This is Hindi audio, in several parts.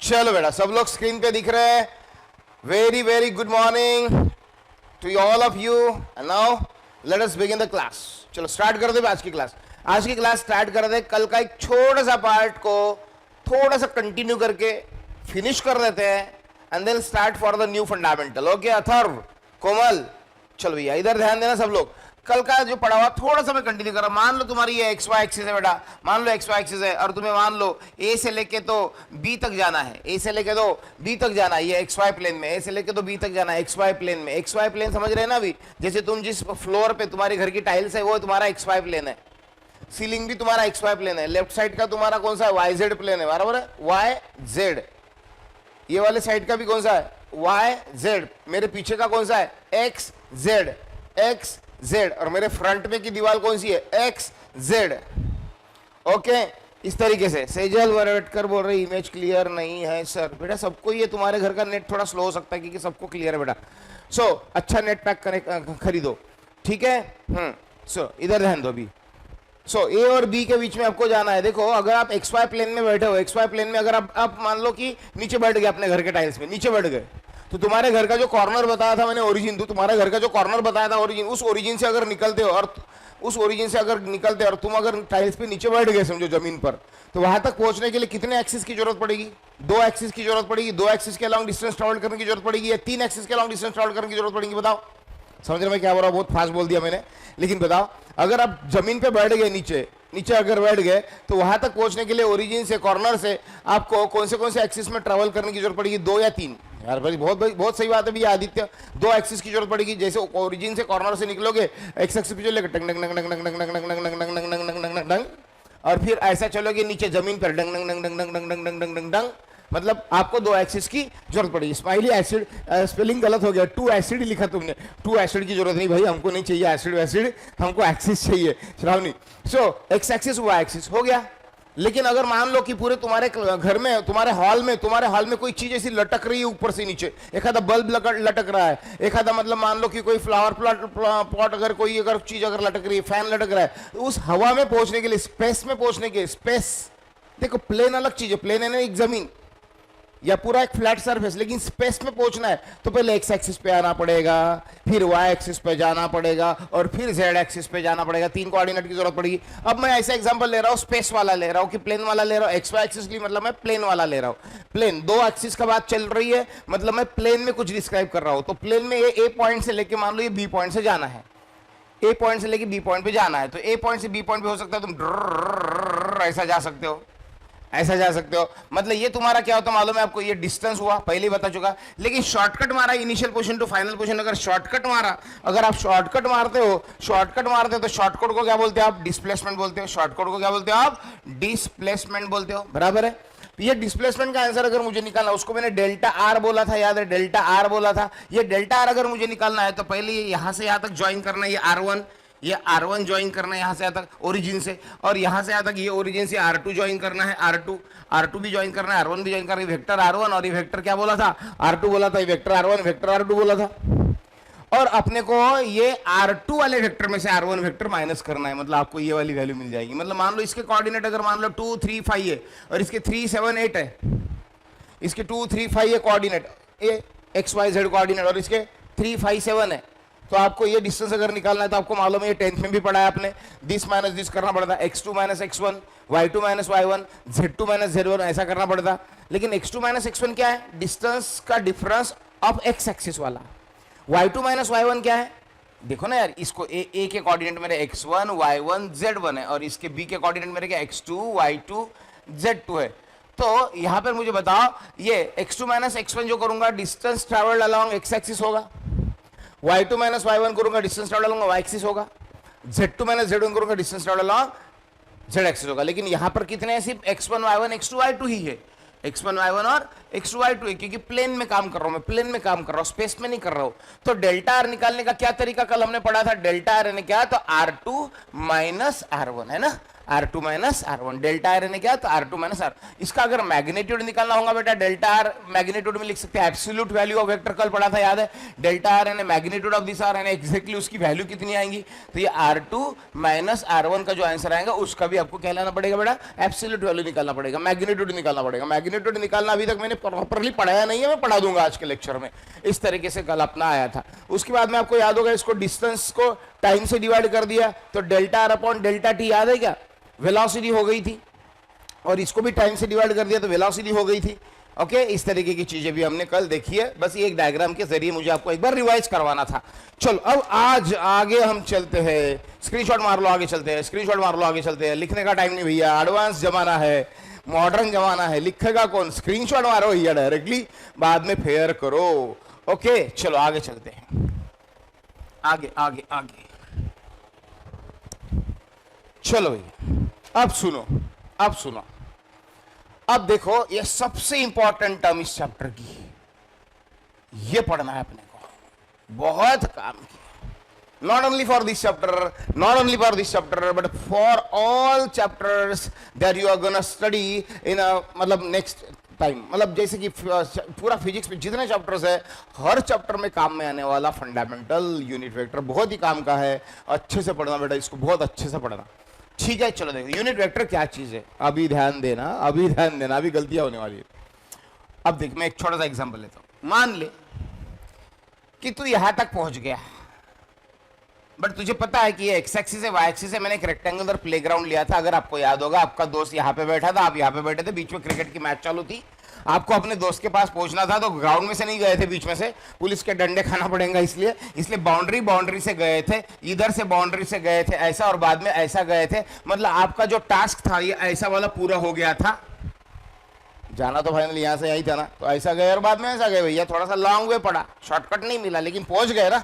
चलो बेटा, सब लोग स्क्रीन पे दिख रहे हैं। Very very good morning to all of you. And now let us begin the class. चलो स्टार्ट कर दे आज की क्लास। आज की क्लास स्टार्ट कर दे। कल का एक छोटा सा पार्ट को थोड़ा सा कंटिन्यू करके फिनिश कर देते हैं and then start for the new fundamental. Okay Atharv, Komal, चलो भैया इधर ध्यान देना सब लोग। कल का जो पढ़ा हुआ थोड़ा सा मैं कंटिन्यू कर रहा हूं। मान लो तुम्हारी ये एक्स वाई एक्सिस है बेटा, मान लो एक्स वाई एक्सिस है और तुम्हें मान लो ए से लेके तो बी तक जाना है, ए से लेके तो बी तक जाना है, ये एक्स वाई प्लेन में, ए से लेके तो बी तक जाना है एक्स वाई प्लेन में। एक्स वाई प्लेन समझ रहे हैं ना अभी? जैसे तुम जिस फ्लोर पे तुम्हारे घर की टाइल्स है वो तुम्हारा एक्स वाई प्लेन है, सीलिंग भी तुम्हारा एक्स वाई प्लेन है, लेफ्ट साइड का तुम्हारा कौन सा है? वाई जेड प्लेन है, बराबर है, वाई जेड। ये वाले साइड का भी कौन सा है? Y Z. मेरे पीछे का कौन सा है? X Z, X Z. और मेरे फ्रंट में की दीवार कौन सी है? X Z. ओके, इस तरीके से। सेजल वरवेटकर बोल रहे इमेज क्लियर नहीं है सर। बेटा सबको ये, तुम्हारे घर का नेट थोड़ा स्लो हो सकता है क्योंकि सबको क्लियर है बेटा। सो अच्छा नेट पैक खरीदो, ठीक है। सो इधर ध्यान दो अभी। सो ए और बी के बीच में आपको जाना है। देखो अगर आप एक्स वाई प्लेन में बैठे हो, एक्स वाई प्लेन में अगर आप मान लो कि नीचे बैठ गए अपने घर के टाइल्स में, नीचे बैठ गए, तो तुम्हारे घर का जो कॉर्नर बताया था मैंने ओरिजिन, तो तुम्हारे घर का जो कॉर्नर बताया था ओरिजिन, उस ओरिजिन से अगर निकलते हो और उस ओरिजिन से अगर निकलते और तुम अगर टाइल्स पे नीचे बैठ गए समझो जमीन पर, तो वहां तक पहुंचने के लिए कितने एक्सिस की जरूरत पड़ेगी? 2 एक्सिस की जरूरत पड़ेगी। 2 एक्सिस के अलॉन्ग डिस्टेंस ट्रैवल करने की जरूरत पड़ेगी या 3 एक्सिस के अलॉन्ग डिस्टेंस ट्रैवल करने की जरूरत पड़ेगी? बताओ, समझ रहे मैं क्या बोल रहा हूं? बहुत फास्ट बोल दिया मैंने, लेकिन बताओ अगर आप जमीन पे बैठ गए, नीचे अगर बैठ गए, तो वहां तक पहुंचने के लिए ओरिजिन से, कॉर्नर से आपको कौन से एक्सिस में ट्रैवल करने की जरूरत पड़ेगी? 2 या 3? यार भाई बहुत सही बात है भैया आदित्य। 2 एक्सिस की जरूरत पड़ेगी। जैसे ओरिजिन से कॉर्नर से निकलोगे, एक्स एक्सिस पे चलेगा टंग टंग टंग टंग टंग टंग टंग टंग टंग टंग टंग टंग टंग टंग टंग, और फिर ऐसा चलोगे नीचे जमीन पर डंग डंग डंग डंग डंग डंग डंग डंग डंग डंग। मतलब आपको 2 एक्सिस की जरूरत पड़ेगी। स्माइली एसिड, स्पेलिंग गलत हो गया, 2 एसिड लिखा तुमने। 2 एसिड की जरूरत नहीं भाई, हमको नहीं चाहिए एसिड वैसिड, हमको एक्सिस चाहिए। श्रावणी, सो एक्स एक्सिस वाई एक्सिस हो गया। लेकिन अगर मान लो कि पूरे तुम्हारे घर में, तुम्हारे हॉल में कोई चीज ऐसी लटक रही है ऊपर से नीचे, एक आधा बल्ब लटक रहा है, एक आधा मतलब मान लो कि कोई फ्लावर पॉट अगर कोई अगर चीज अगर लटक रही है, फैन लटक रहा है, तो उस हवा में पहुंचने के लिए, स्पेस में पहुंचने के, स्पेस देखो प्लेन अलग चीज है, प्लेन है ना एक जमीन या पूरा एक फ्लैट सरफेस, लेकिन स्पेस में पहुंचना है तो पहले एक्स एक्सिस पे आना पड़ेगा, फिर वाई एक्सिस पे जाना पड़ेगा और फिर जेड एक्सिस पे जाना पड़ेगा। 3 कोऑर्डिनेट की जरूरत पड़ेगी। अब मैं ऐसा एग्जांपल ले रहा हूं, स्पेस वाला ले रहा हूं कि प्लेन वाला ले रहा हूं। एक्स वाई एक्सिस लिए मतलब मैं प्लेन वाला ले रहा हूं। प्लेन 2 एक्सिस का बात चल रही है, मतलब मैं प्लेन में कुछ डिस्क्राइब कर रहा हूं। तो प्लेन में ये ए पॉइंट से लेके मान लो ये बी पॉइंट से जाना है, ए पॉइंट से लेके बी पॉइंट पे जाना है। तो ए पॉइंट से बी पॉइंट पे हो सकता है तुम ऐसा जा सकते हो, ऐसा जा सकते हो। मतलब ये तुम्हारा क्या होता है मालूम है आपको? ये डिस्टेंस हुआ, पहले ही बता चुका। लेकिन शॉर्टकट मारा initial position to final position, अगर शॉर्टकट मारा, अगर आप शॉर्टकट मारते हो तो शॉर्टकट को क्या बोलते हो आप? डिस्प्लेसमेंट बोलते हो। शॉर्टकट को क्या बोलते हो आप? डिस्प्लेसमेंट बोलते हो, बराबर है। तो ये डिस्प्लेसमेंट का आंसर अगर मुझे निकालना, उसको मैंने डेल्टा आर बोला था, याद है? डेल्टा आर बोला था। ये डेल्टा आर अगर मुझे निकालना है तो पहले यहां से यहां तक ज्वाइन करना है, ये R1, ये R1 ज्वाइन करना है यहां से यहां तक ओरिजिन से, और यहां से यहां तक ये ओरिजिन से R2 ज्वाइन करना है, R2 भी ज्वाइन करना है, R1 भी ज्वाइन करना है। वेक्टर R1 और ये वेक्टर क्या बोला था? R2 बोला था। ये वेक्टर R1 वेक्टर R2 बोला था। और अपने को ये R2 वाले वेक्टर में से R1 वेक्टर माइनस करना है, मतलब आपको ये वाली वैल्यू मिल जाएगी। मतलब मान लो इसके कोऑर्डिनेट अगर मान लो 2 3 5 है और इसके 3 7 8 है, इसके 2 3 5 है कोऑर्डिनेट, ये एक्स वाई जेड कोऑर्डिनेट, और इसके 3 5 7 है। तो आपको ये डिस्टेंस अगर निकालना है तो आपको मालूम है, ये 10th में भी पढ़ा है आपने, दिस माइनस दिस करना पड़ता है, x2 minus x1, y2 minus y1, z2 minus z1, ऐसा करना पड़ता। लेकिन x2 माइनस x1 क्या है? डिस्टेंस का डिफरेंस ऑफ x एक्सिस वाला। y2 माइनस y1 क्या है? देखो ना यार, इसको a के कोऑर्डिनेट मेरे x1 y1 z1 है, और इसके b के कोऑर्डिनेट मेरे क्या? x2 y2 z2 है। तो यहां पर मुझे बताओ, ये x2 माइनस x1 जो करूंगा distance travelled along x axis होगा, y2 माइनस y1 करूंगा distance travel along y axis होगा, z2 माइनस z1 करूंगा distance travel along z axis होगा। लेकिन यहां पर कितने हैं? सिर्फ x1 y1 x2 y2 ही है, x1 y1 और x2 y2 है, क्योंकि प्लेन में काम कर रहा हूं मैं, प्लेन में काम कर रहा हूं, स्पेस में नहीं कर रहा हूं। तो डेल्टा आर निकालने का क्या तरीका कल हमने पढ़ा था? डेल्टा आर यानी क्या? तो R2 माइनस R1 है ना, R2 minus R1, delta R यानी क्या, तो R2 माइनस R। इसका अगर मैग्नीट्यूड निकालना होगा बेटा, डेल्टा आर मैग्नीट्यूड में लिख सकते हैं, एब्सोल्यूट वैल्यू ऑफ वेक्टर कल पढ़ा था याद है, डेल्टा आर यानी मैग्नीट्यूड ऑफ दिस आर यानी एग्जैक्टली उसकी वैल्यू कितनी आएगी, तो ये R2 माइनस R1 का जो आंसर आएगा उसका भी आपको क्या लाना पड़ेगा बेटा, एब्सोल्यूट वैल्यू निकालना पड़ेगा, मैग्नीट्यूड निकालना पड़ेगा। मैग्नीट्यूड निकालना अभी तक मैंने प्रॉपर्ली पढ़ाया नहीं है, मैं पढ़ा दूंगा आज के लेक्चर में, इस तरीके से कल अपना आया था। उसके बाद में आपको याद होगा इसको डिस्टेंस को टाइम से डिवाइड कर दिया तो delta R upon delta T, याद है क्या, वेलोसिटी हो गई थी, और इसको भी टाइम से डिवाइड कर दिया तो वेलोसिटी हो गई थी। ओके, इस तरीके की चीजें भी हमने कल देखी है, बस ये एक डायग्राम के जरिए मुझे आपको एक बार रिवाइज करवाना था। चलो अब आज आगे हम चलते हैं, स्क्रीनशॉट मार लो, आगे चलते हैं, स्क्रीनशॉट मार लो, आगे चलते हैं, लिखने का टाइम नहीं भैया, एडवांस जमाना है, मॉडर्न जमाना है, लिखेगा कौन, स्क्रीनशॉट मारो भैया डायरेक्टली, बाद में फेयर करो। ओके चलो आगे चलते हैं, आगे आगे आगे चलो भैया, अब सुनो, अब सुनो, अब देखो ये सबसे इंपॉर्टेंट टर्म इस चैप्टर की, ये पढ़ना है अपने को, बहुत काम की, not only for this chapter, not only for this chapter, but for all chapters that you are gonna study in a मतलब next टाइम, मतलब जैसे कि पूरा फिजिक्स में जितने चैप्टर्स है हर चैप्टर में काम में आने वाला फंडामेंटल यूनिट वेक्टर बहुत ही काम का है, अच्छे से पढ़ना बेटा, इसको बहुत अच्छे से पढ़ना, ठीक है। चलो देखो यूनिट वेक्टर क्या चीज है, अभी ध्यान देना, अभी ध्यान देना, अभी गलतियां होने वाली है। अब देख मैं एक छोटा सा एग्जांपल लेता हूं, मान ले कि तू यहां तक पहुंच गया, बट तुझे पता है कि ये एक्स एक्सिस है, वाई एक्सिस है, मैंने एक रेक्टेंगुलर प्लेग्राउंड लिया था, अगर आपको याद होगा, आपका दोस्त यहाँ पे बैठा था, आप यहाँ पे बैठे थे, बीच में क्रिकेट की मैच चालू थी, आपको अपने दोस्त के पास पहुंचना था, तो ग्राउंड में से नहीं गए थे, बीच में से, पुलिस के डंडे खाना पड़ेगा, इसलिए बाउंड्री से गए थे, इधर से बाउंड्री से गए थे ऐसा, और बाद में ऐसा गए थे, मतलब आपका जो टास्क था ये ऐसा वाला पूरा हो गया था, जाना तो फाइनली यहाँ से यही था ना, तो ऐसा गए और बाद में ऐसा गए, भैया थोड़ा सा लॉन्ग वे पड़ा, शॉर्टकट नहीं मिला, लेकिन पहुंच गए ना,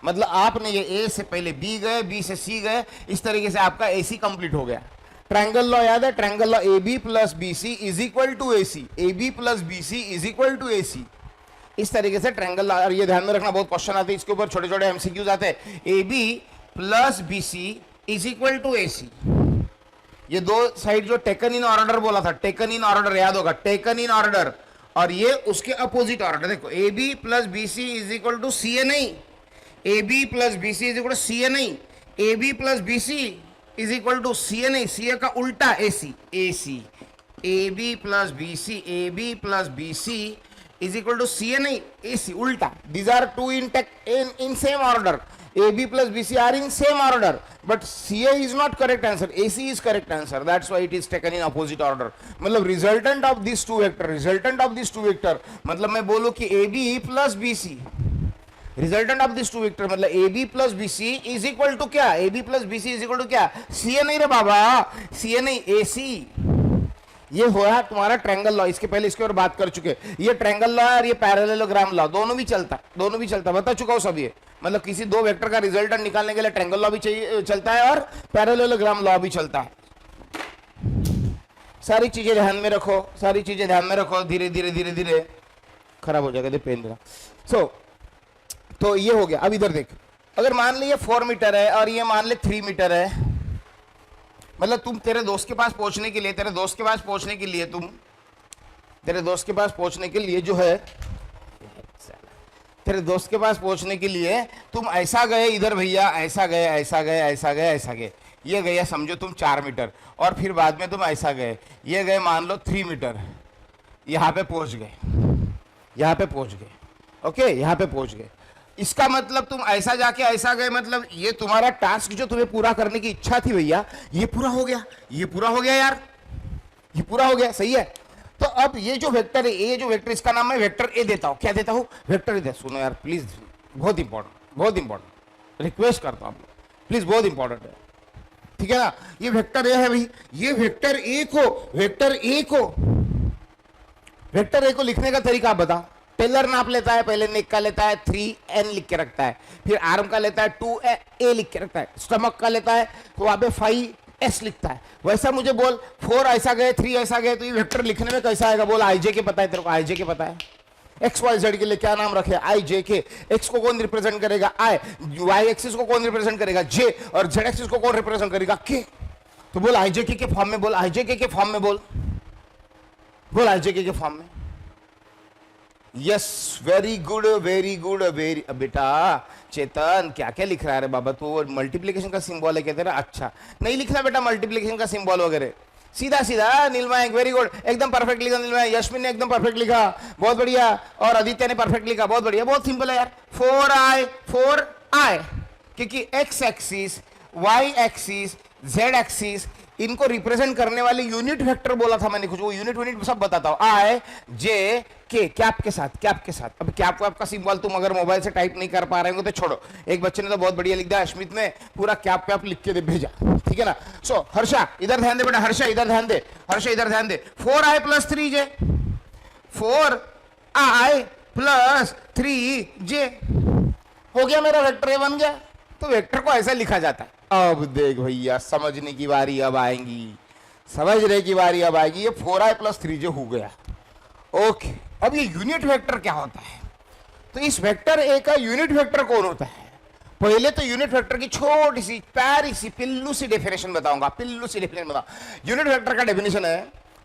मतलब आपने ये ए से पहले बी गए, बी से सी गए, इस तरीके से आपका एसी कंप्लीट हो गया। ट्रायंगल लॉ याद है, triangle law A B plus B C is equal to A C, A B plus B C is equal to A C, इस तरीके से ट्रायंगल लॉ, और ये ध्यान में रखना, बहुत क्वेश्चन आते हैं इसके ऊपर, छोटे छोटे एमसीक्यूज आते हैं, A B plus B C is equal to A C, ये दो साइड जो टेकन इन ऑर्डर बोला था, टेकन इन ऑर्डर याद होगा, टेकन इन ऑर्डर, और ये उसके अपोजिट ऑर्डर, देखो A B plus B C is equal to C A नहीं, A B plus B C is equal to C A नहीं, A B plus B C is equal to C A नहीं, सी ए का उल्टा A C, A C, A B plus B C, A B plus B C is equal to C A नहीं, ए सी उल्टा, these are two in same order, a b plus b c are in same order, but ca is not correct answer, ac is correct answer, that's why it is taken in opposite order, मतलब resultant of these two vector, मतलब मैं बोलूं कि ab plus bc, resultant of this two vector, मतलब A B plus B C is equal to क्या, A B plus B C is equal to क्या, सी ए नहीं रे बाबा, सी ए नहीं, ए सी, ये हो रहा तुम्हारा ट्रायंगल लॉ, इसके पहले इसके और बात कर चुके, ये ट्रायंगल लॉ और ये पैरेललोग्राम लॉ दोनों भी चलता है, बता चुका हूं सब ये, मतलब किसी दो वेक्टर का रिजल्टेंट निकालने के लिए ट्रायंगल लॉ भी चाहिए, चलता है, और पैरेललोग्राम लॉ भी चलता है। सारी चीजें ध्यान में रखो, सारी चीजें ध्यान में रखो, धीरे धीरे धीरे धीरे खराब हो जाएगा, पेन देना। तो ये हो गया। अब इधर देख, अगर मान लीजिए 4 मीटर है और ये मान ले 3 मीटर है, मतलब तुम तेरे दोस्त के पास पहुंचने के लिए, तेरे दोस्त के पास पहुंचने के लिए तुम ऐसा गए इधर भैया, ऐसा गए, ये गया समझो तुम 4 मीटर, और फिर बाद में तुम ऐसा गए, ये गए मान लो 3 मीटर, यहाँ पे पहुंच गए, ओके, यहाँ पे पहुंच गए, इसका मतलब तुम ऐसा जाके ऐसा गए, मतलब ये तुम्हारा टास्क जो तुम्हें पूरा करने की इच्छा थी भैया, ये पूरा हो गया यार, ये पूरा हो गया, सही है। तो अब ये जो वेक्टर है, ये जो वेक्टर, इसका नाम मैं वेक्टर ए देता हूं, क्या देता हूं, वेक्टर ए दे, सुनो यार प्लीज, बहुत इंपॉर्टेंट रिक्वेस्ट करता हूं, प्लीज बहुत इंपॉर्टेंट है, ठीक है ना। ये वेक्टर ए है भाई, ये वेक्टर ए को लिखने का तरीका आप बताओ। टेलर नाप लेता है, पहले नेक का लेता है 3n लिख के रखता है, फिर आर्म का लेता है 2a लिख के रखता है, स्टमक का लेता है तो वहां पे 5s लिखता है। वैसा मुझे बोल 4 ऐसा गए 3 ऐसा गए, तो ये वेक्टर लिखने में कैसा आएगा, बोल आई जे के पता है तेरे को, आई जे के पता है, एक्स वाई जेड के लिए क्या नाम रखे, आई जे के, एक्स को कौन रिप्रेजेंट करेगा आई, वाई एक्सिस को कौन रिप्रेजेंट करेगा जे, और जेड एक्सिस को कौन रिप्रेजेंट करेगा के। तो बोल आईजेके के फॉर्म में बोल, आईजेके के फॉर्म में बोल, बोल आईजेके के फॉर्म में। Yes, very good very good very. बेटा चेतन क्या क्या लिख रहा है रे बाबा, तो मल्टीप्लिकेशन का सिंबल है कहते हैं। अच्छा नहीं लिखना बेटा मल्टीप्लिकेशन का सिंबल वगैरह, सीधा सीधा। नीलमयंक वेरी गुड, एकदम परफेक्ट लिखा नीलमयंक। यशमिन ने एकदम परफेक्ट लिखा, बहुत बढ़िया। और आदित्य ने परफेक्ट लिखा, बहुत बढ़िया। बहुत सिंपल है यार, 4i, क्योंकि x axis, y axis, z axis, इनको रिप्रेजेंट करने वाले यूनिट वेक्टर बोला था मैंने कुछ, वो यूनिट सब बताता हूं। आई जे के, कैप के साथ, कैप के साथ। अब कैप वैप का सिंबल तुम अगर मोबाइल से टाइप नहीं कर पा रहे हो तो छोड़ो। एक बच्चे ने तो बहुत बढ़िया लिख दिया, अश्मित ने पूरा कैप वैप लिख के दे भेजा, ठीक है ना। सो हर्षा इधर ध्यान दे बेटा, हर्षा इधर ध्यान दे, हर्षा इधर ध्यान दे। 4i + 3j, 4i + 3j हो गया मेरा वेक्टर, ये बन गया। तो वेक्टर को ऐसा लिखा जाता है। अब देख भैया समझने की बारी अब आएगी, समझने की बारी अब आएगी। ये 4i + 3j हो गया, ओके। अब ये यूनिट वेक्टर क्या होता है? तो इस वेक्टर ए का यूनिट वेक्टर कौन होता है? पहले तो यूनिट वेक्टर की छोटी सी प्यारी सी पिल्लू सी डेफिनेशन बताऊंगा, पिल्लू सी डेफिनेशन बताऊं। यूनिट वेक्टर का डेफिनेशन है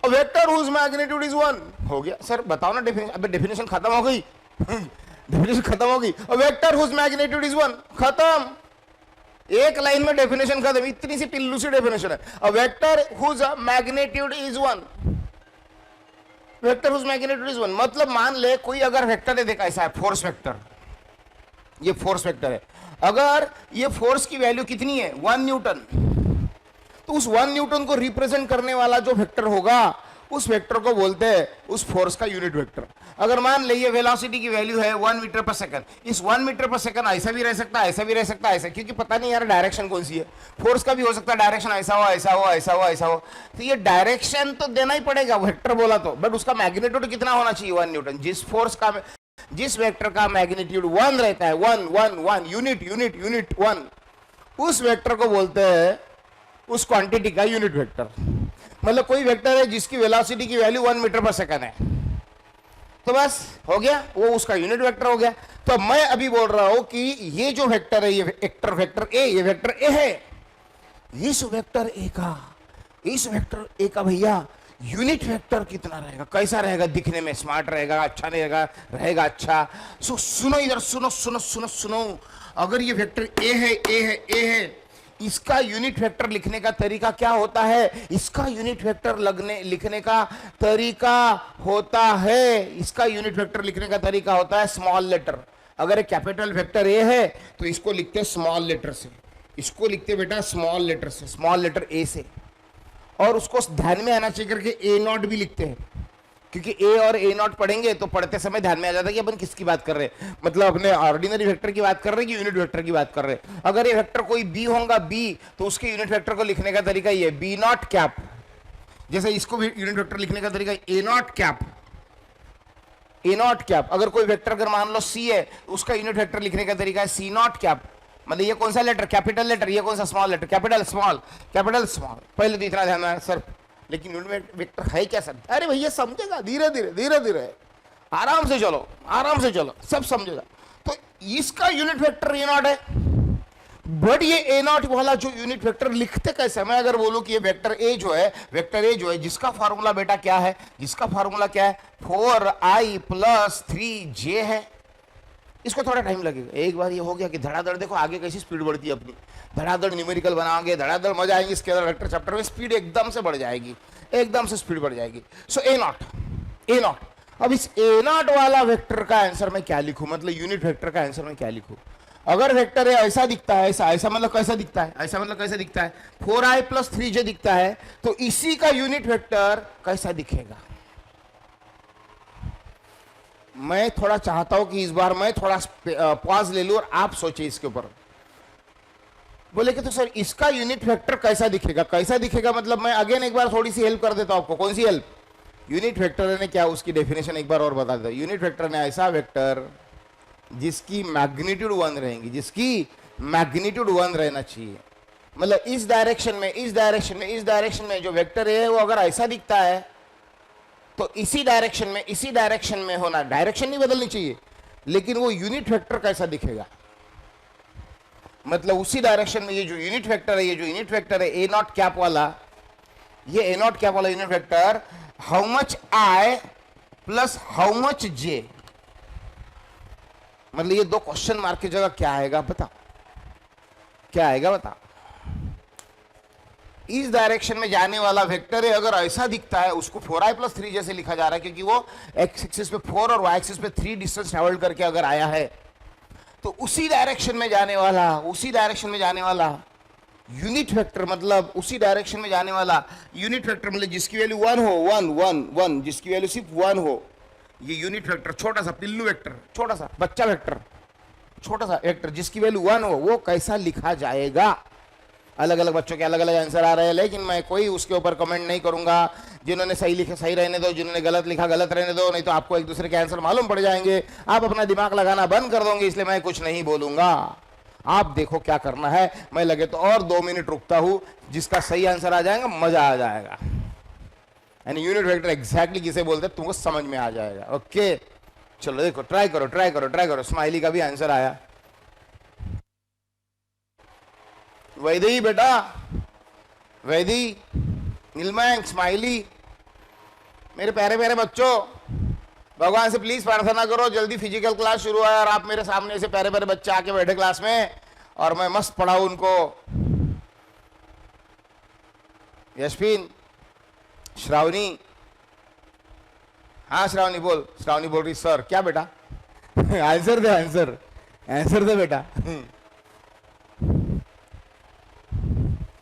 a vector whose magnitude is 1। हो गया सर, बताओ ना डेफिनेशन। अबे डेफिनेशन खत्म हो गई डेफिनेशन खत्म हो गई। A vector whose magnitude is 1, खत्म। एक लाइन में डेफिनेशन खत्म, इतनी सी पिल्लू सी डेफिनेशन है। A vector whose magnitude is 1, vector whose magnitude is 1 मतलब मान ले कोई अगर वेक्टर है, देखा ऐसा है फोर्स वेक्टर, ये फोर्स वेक्टर है। अगर ये फोर्स की वैल्यू कितनी है 1 न्यूटन, तो उस 1 न्यूटन को रिप्रेजेंट करने वाला जो वेक्टर होगा उस वेक्टर को बोलते हैं उस फोर्स का यूनिट वेक्टर। अगर मान ले ये वेलोसिटी की वैल्यू है 1 मीटर पर सेकंड, इस 1 मीटर पर सेकंड ऐसा भी रह सकता है, ऐसा भी रह सकता है, ऐसा, क्योंकि पता नहीं यार डायरेक्शन कौन सी है। फोर्स का भी हो सकता है डायरेक्शन ऐसा हो, ऐसा हो, ऐसा हो, ऐसा हो। तो ये डायरेक्शन तो देना ही पड़ेगा वेक्टर बोला तो, बट उसका मैग्नीट्यूड कितना होना चाहिए 1 न्यूटन। जिस फोर्स का, जिस वेक्टर का मैग्नीट्यूड 1 रहता है, 1 यूनिट यूनिट यूनिट 1, उस वेक्टर को बोलते हैं उस क्वांटिटी का यूनिट वेक्टर। मतलब कोई वेक्टर है जिसकी वेलोसिटी की वैल्यू 1 मीटर पर सेकंड है, तो बस हो गया, वो उसका यूनिट वेक्टर हो गया। तो मैं अभी बोल रहा हूं कि ये जो वेक्टर है, ये वेक्टर ए, ये वेक्टर ए है। इस वेक्टर ए का भैया यूनिट वेक्टर कितना रहेगा, कैसा रहेगा? दिखने में स्मार्ट रहेगा, अच्छा नहीं रहेगा? रहेगा अच्छा। सो सुनो इधर, सुनो सुनो सुनो सुनो। अगर ये वेक्टर ए है, ए है, ए है, इसका यूनिट वेक्टर लिखने का तरीका क्या होता है? इसका यूनिट वेक्टर लिखने का तरीका होता है, इसका यूनिट वेक्टर लिखने का तरीका होता है स्मॉल लेटर। अगर एक कैपिटल वेक्टर ए है तो इसको लिखते स्मॉल लेटर से, इसको लिखते बेटा स्मॉल लेटर से, स्मॉल लेटर ए से। और उसको ध्यान में आना चाहिए करके ए नॉट भी लिखते हैं, क्योंकि ए और ए नॉट पढ़ेंगे तो पढ़ते समय ध्यान में आ जाता है कि अपन किसकी बात कर रहे हैं। मतलब अपने ऑर्डिनरी वेक्टर की बात कर रहे हैं कि यूनिट वेक्टर की बात कर रहे हैं। अगर ये वेक्टर कोई बी होगा बी, तो उसके यूनिट वेक्टर को लिखने का तरीका ये बी नॉट कैप। जैसे इसको भी यूनिट वेक्टर लिखने का तरीका a nought cap, a nought cap. अगर कोई वेक्टर अगर मान लो सी है, उसका यूनिट वेक्टर लिखने का तरीका है सी नॉट कैप। मतलब ये कौन सा लेटर? Capital letter. ये कौन सा? Small letter. Capital small, capital small. पहले तो इतना ध्यान सर, लेकिन यूनिट वेक्टर है क्या सर? अरे भैया समझेगा, धीरे धीरे धीरे धीरे, आराम से चलो, आराम से चलो, सब समझेगा। तो इसका यूनिट वेक्टर ए नॉट है, बट ये ए नॉट वाला जो यूनिट वेक्टर लिखते कैसे? मैं अगर बोलूं कि ये वेक्टर ए जो है, वेक्टर ए जो है, जिसका फार्मूला बेटा क्या है? जिसका फार्मूला क्या है? 4i + 3j है। इसको थोड़ा टाइम लगेगा। एक बार ये हो गया कि धड़ाधड़, देखो आगे कैसी स्पीड बढ़ती है अपनी, धड़ाधड़ न्यूमेरिकल बनाओगे, धड़ाधड़ मजा आएगी। इसके अंदर वेक्टर चैप्टर में स्पीड एकदम से बढ़ जाएगी, एकदम से स्पीड बढ़ जाएगी। सो ए नॉट, ए नॉट। अब इस ए नॉट वाला वेक्टर का आंसर मैं क्या लिखूं? मतलब यूनिट वेक्टर का आंसर मैं क्या लिखूं? अगर वेक्टर है ऐसा दिखता है, ऐसा, ऐसा मतलब कैसा दिखता है? ऐसा मतलब कैसा दिखता है? 4i + 3j दिखता है, तो इसी का यूनिट वेक्टर कैसा दिखेगा? मैं थोड़ा चाहता हूं कि इस बार मैं थोड़ा पॉज ले लूं और आप सोचिए इसके ऊपर। बोले कि तो सर इसका यूनिट वेक्टर कैसा दिखेगा? कैसा दिखेगा मतलब मैं अगेन एक बार थोड़ी सी हेल्प कर देता हूं आपको। कौन सी हेल्प? यूनिट वेक्टर ने क्या, उसकी डेफिनेशन एक बार और बता देता हूं। यूनिट वेक्टर ने ऐसा वेक्टर जिसकी मैग्नीट्यूड 1 रहेंगी, जिसकी मैग्नीट्यूड 1 रहना चाहिए। मतलब इस डायरेक्शन में, इस डायरेक्शन में, इस डायरेक्शन में जो वेक्टर है वो अगर ऐसा दिखता है तो इसी डायरेक्शन में, इसी डायरेक्शन में होना, डायरेक्शन नहीं बदलनी चाहिए, लेकिन वो यूनिट वेक्टर कैसा दिखेगा? मतलब उसी डायरेक्शन में ये जो यूनिट वेक्टर है, ये जो यूनिट वेक्टर है ए नॉट कैप वाला, ये ए नॉट कैप वाला unit vector how much i plus how much j, मतलब ये दो क्वेश्चन मार्क की जगह क्या आएगा बता, क्या आएगा बता। इस डायरेक्शन में जाने वाला वेक्टर है, अगर ऐसा दिखता है उसको 4i + 3 जैसे लिखा जा रहा है, क्योंकि वो एक्स एक्सिस पे 4 और वाई एक्सिस पे 3 डिस्टेंस ट्रेवल करके अगर आया है, तो उसी डायरेक्शन में जाने वाला यूनिट वेक्टर, मतलब उसी डायरेक्शन में जाने वाला यूनिट वेक्टर, मतलब जिसकी वैल्यू 1 हो, 1 1 1, जिसकी वैल्यू सिर्फ 1 हो, ये यूनिट वेक्टर, छोटा सा पिल्लू वेक्टर, छोटा सा बच्चा वेक्टर, छोटा सा वेक्टर जिसकी वैल्यू 1 हो, वो कैसा लिखा जाएगा। अलग अलग बच्चों के अलग अलग आंसर आ रहे हैं, लेकिन मैं कोई उसके ऊपर कमेंट नहीं करूंगा। जिन्होंने सही लिखा सही रहने दो, जिन्होंने गलत लिखा गलत रहने दो, नहीं तो आपको एक दूसरे के आंसर मालूम पड़ जाएंगे, आप अपना दिमाग लगाना बंद कर दोगे, इसलिए मैं कुछ नहीं बोलूंगा। आप देखो क्या करना है, मैं लगे तो और 2 मिनट रुकता हूं, जिसका सही आंसर आ जाएगा मजा आ जाएगा। यानी यूनिट वेक्टर एग्जैक्टली किसे बोलते हैं तुमको समझ में आ जाएगा। ओके चलो देखो, ट्राई करो। स्माइली का भी आंसर आया। वैदेही बेटा, वैदी, नीलमयंक, स्माइली, मेरे प्यारे प्यारे बच्चों, भगवान से प्लीज प्रार्थना करो जल्दी फिजिकल क्लास शुरू है और आप मेरे सामने से प्यारे प्यारे बच्चे आके बैठे क्लास में और मैं मस्त पढ़ाऊं उनको। यशविन, श्रावणी, हाँ श्रावणी बोल, श्रावणी बोल रही सर क्या बेटा आंसर दे, आंसर दे बेटा।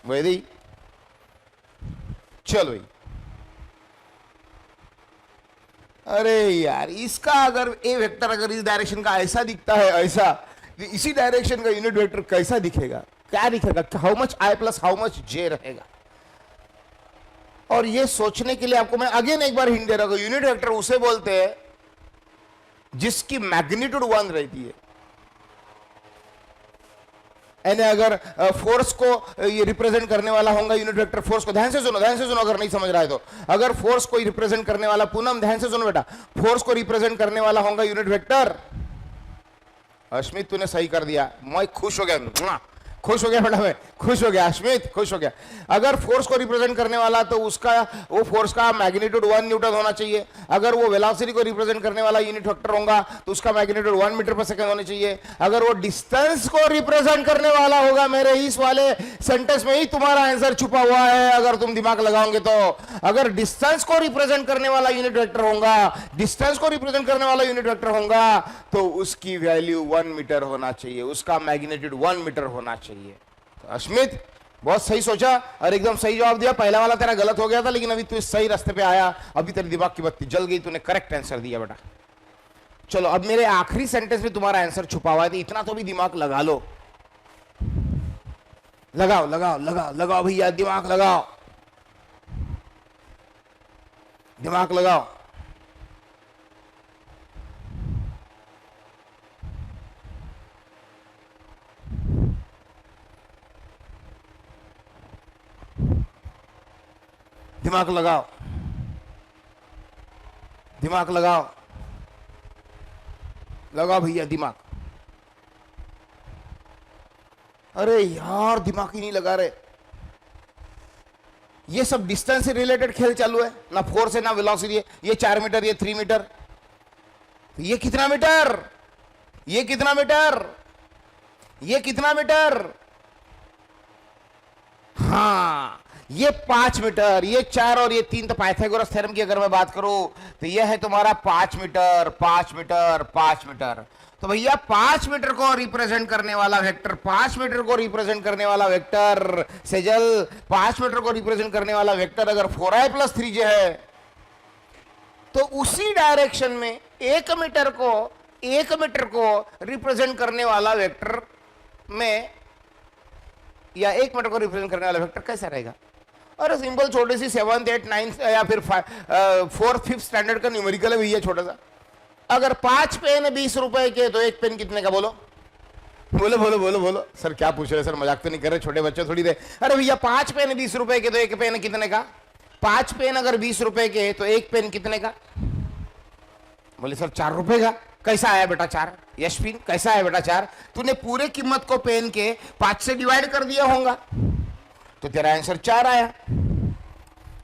वैदी चलो भाई, अरे यार इसका अगर ए वेक्टर अगर इस डायरेक्शन का ऐसा दिखता है, ऐसा, इसी डायरेक्शन का यूनिट वेक्टर कैसा दिखेगा, क्या दिखेगा, how much i plus how much j रहेगा। और ये सोचने के लिए आपको मैं अगेन एक बार हिंट दे रहा हूं, यूनिट वेक्टर उसे बोलते हैं जिसकी मैग्नीट्यूड 1 रहती है। यानी अगर फोर्स को ये रिप्रेजेंट करने वाला होगा यूनिट वेक्टर, फोर्स को ध्यान से सुनो अगर नहीं समझ रहा है तो, अगर फोर्स को रिप्रेजेंट करने वाला, पूनम ध्यान से सुनो बेटा, फोर्स को रिप्रेजेंट करने वाला होगा यूनिट वेक्टर। अश्मित तूने सही कर दिया, मैं खुश हो गया, खुश हो गया बेटा, मैं खुश हो गया, अश्मित खुश हो गया। अगर फोर्स को रिप्रेजेंट करने वाला तो उसका वो फोर्स का मैग्नीट्यूड 1 न्यूटन होना चाहिए। अगर वो वेलोसिटी को रिप्रेजेंट करने वाला यूनिट वेक्टर होगा तो उसका मैग्नीट्यूड 1 मीटर पर सेकंड होना चाहिए। अगर वो डिस्टेंस को रिप्रेजेंट करने वाला होगा, मेरे इस वाले सेंटेंस में ही तुम्हारा आंसर छुपा हुआ है अगर तुम दिमाग लगाओगे तो। अगर डिस्टेंस को रिप्रेजेंट करने वाला यूनिट वेक्टर होगा, डिस्टेंस को रिप्रेजेंट करने वाला यूनिट वेक्टर होगा तो उसकी वैल्यू 1 मीटर होना चाहिए, उसका मैग्नीट्यूड 1 मीटर होना चाहिए। तो अश्मित बहुत सही सोचा और एकदम सही जवाब दिया। पहला वाला तेरा गलत हो गया था, लेकिन अभी तू सही रास्ते पे आया, अभी तेरे दिमाग की बत्ती जल गई, तूने करेक्ट आंसर दिया बेटा। चलो अब मेरे आखिरी सेंटेंस में तुम्हारा आंसर छुपा हुआ है, तो इतना तो भी दिमाग लगा लो। लगाओ लगाओ लगाओ लगाओ भैया, दिमाग लगाओ, दिमाग लगाओ। दिमाग लगाओ, दिमाग लगाओ, लगाओ भैया दिमाग। अरे यार दिमाग ही नहीं लगा रहे। ये सब डिस्टेंस से रिलेटेड खेल चालू है, ना फोर्स है ना वेलोसिटी है। ये 4 मीटर, ये 3 मीटर, ये कितना मीटर, ये कितना मीटर, ये कितना मीटर, हाँ ये 5 मीटर, ये 4 और ये 3। तो पाइथागोरस थ्योरम की अगर मैं बात करूं तो यह है तुम्हारा 5 मीटर 5 मीटर 5 मीटर। तो भैया 5 मीटर को रिप्रेजेंट करने वाला वेक्टर, 5 मीटर को रिप्रेजेंट करने वाला वेक्टर सेजल, 5 मीटर को रिप्रेजेंट करने वाला वेक्टर अगर 4i + 3j है तो उसी डायरेक्शन में 1 मीटर को रिप्रेजेंट करने वाला वेक्टर में, या 1 मीटर को रिप्रेजेंट करने वाला वेक्टर कैसा रहेगा। अरे सिंपल छोटी सी 7th 8th 9th या फिर 4th 5th स्टैंडर्ड का न्यूमेरिकल है भैया, छोटा सा। अगर 5 पेन 20 रुपए के तो 1 पेन कितने का, बोलो बोलो बोलो बोलो बोलो। सर क्या पूछ रहे सर, मजाक तो नहीं कर रहे, छोटे बच्चे थोड़ी दे। अरे भैया 5 पेन 20 रुपए के तो 1 पेन कितने का, 5 पेन अगर 20 रुपए के तो 1 पेन कितने का, बोले सर 4 रुपए का। कैसा आया बेटा 4? यशपिन कैसा आया बेटा 4? तूने पूरे कीमत को पेन के 5 से डिवाइड कर दिया होगा, तो तेरा आंसर 4 आया।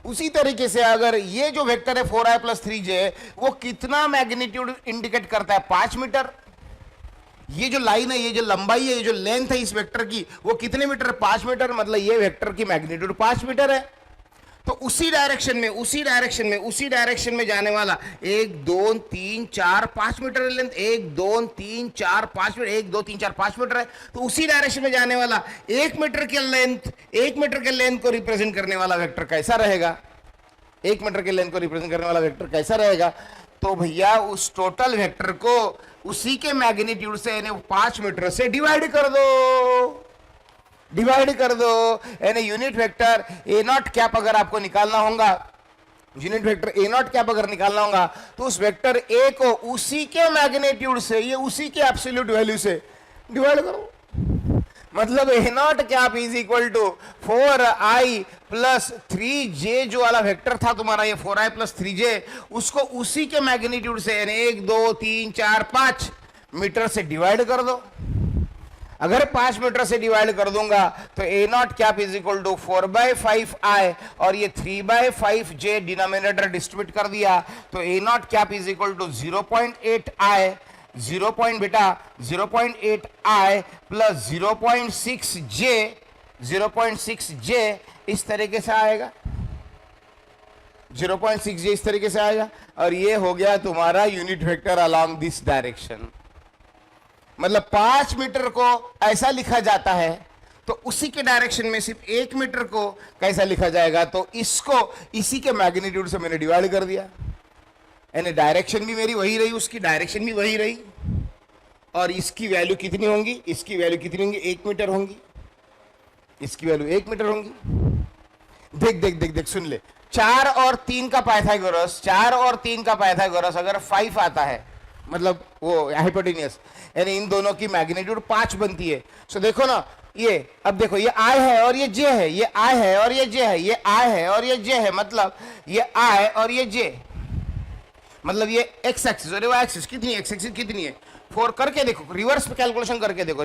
उसी तरीके से अगर ये जो वेक्टर है 4i प्लस 3j, वो कितना मैग्नीट्यूड इंडिकेट करता है? 5 मीटर। ये जो लाइन है, ये जो लंबाई है, ये जो लेंथ है इस वेक्टर की, वो कितने मीटर? 5 मीटर। मतलब ये वेक्टर की मैग्नीट्यूड 5 मीटर है। तो उसी डायरेक्शन में जाने वाला 1 2 3 4 5 मीटर लेंथ, 1 2 3 4 5 मीटर, 1 2 3 4 5 मीटर है। तो उसी डायरेक्शन में जाने वाला 1 मीटर के लेंथ को रिप्रेजेंट करने वाला वेक्टर कैसा रहेगा? 1 मीटर के लेंथ को रिप्रेजेंट करने वाला वेक्टर कैसा रहेगा? तो भैया उस टोटल वेक्टर को उसी के मैग्नीट्यूड से यानी 5 मीटर से डिवाइड कर दो। यानी unit vector A nought cap अगर आपको निकालना होगा, तो उस वेक्टर ए को उसी के मैग्नीट्यूड से, ये उसी के एब्सोल्यूट वैल्यू से डिवाइड करो। मतलब a nought cap is equal to 4i plus 3j, जो वाला वेक्टर था तुम्हारा ये 4i प्लस 3j, उसको उसी के मैग्नीट्यूड से यानी 1 2 3 4 5 मीटर से डिवाइड कर दो। अगर 5 मीटर से डिवाइड कर दूंगा तो a nought cap is equal to 4/5i और ये 3/5j डिनोमिनेटर डिस्ट्रीब्यूट कर दिया, तो a nought cap is equal to 0.8i 0.8i plus 0.6j इस तरीके से आएगा। 0.6j इस तरीके से आएगा और ये हो गया तुम्हारा unit vector along this direction. मतलब 5 मीटर को ऐसा लिखा जाता है, तो उसी के डायरेक्शन में सिर्फ 1 मीटर को कैसा लिखा जाएगा? तो इसको इसी के मैग्नीट्यूड से मैंने डिवाइड कर दिया, यानी डायरेक्शन भी मेरी वही रही, उसकी डायरेक्शन भी वही रही, और इसकी वैल्यू कितनी होंगी? इसकी वैल्यू कितनी होंगी? 1 मीटर होंगी। इसकी वैल्यू 1 मीटर होंगी। देख सुन ले, 4 और 3 का पाइथागोरस अगर 5 आता है, मतलब वो हाइपोटेन्यूस, यानी इन दोनों की मैग्नीट्यूड 5 बनती है। सो देखो ना, ये अब देखो, ये i है और ये j है, ये i है और ये j है, ये i है और ये j है, मतलब ये i और ये j, मतलब ये x एक्सिस और y एक्सिस कितनी है? x एक्सिस कितनी है? 4 करके देखो, रिवर्स कैलकुलेशन करके देखो,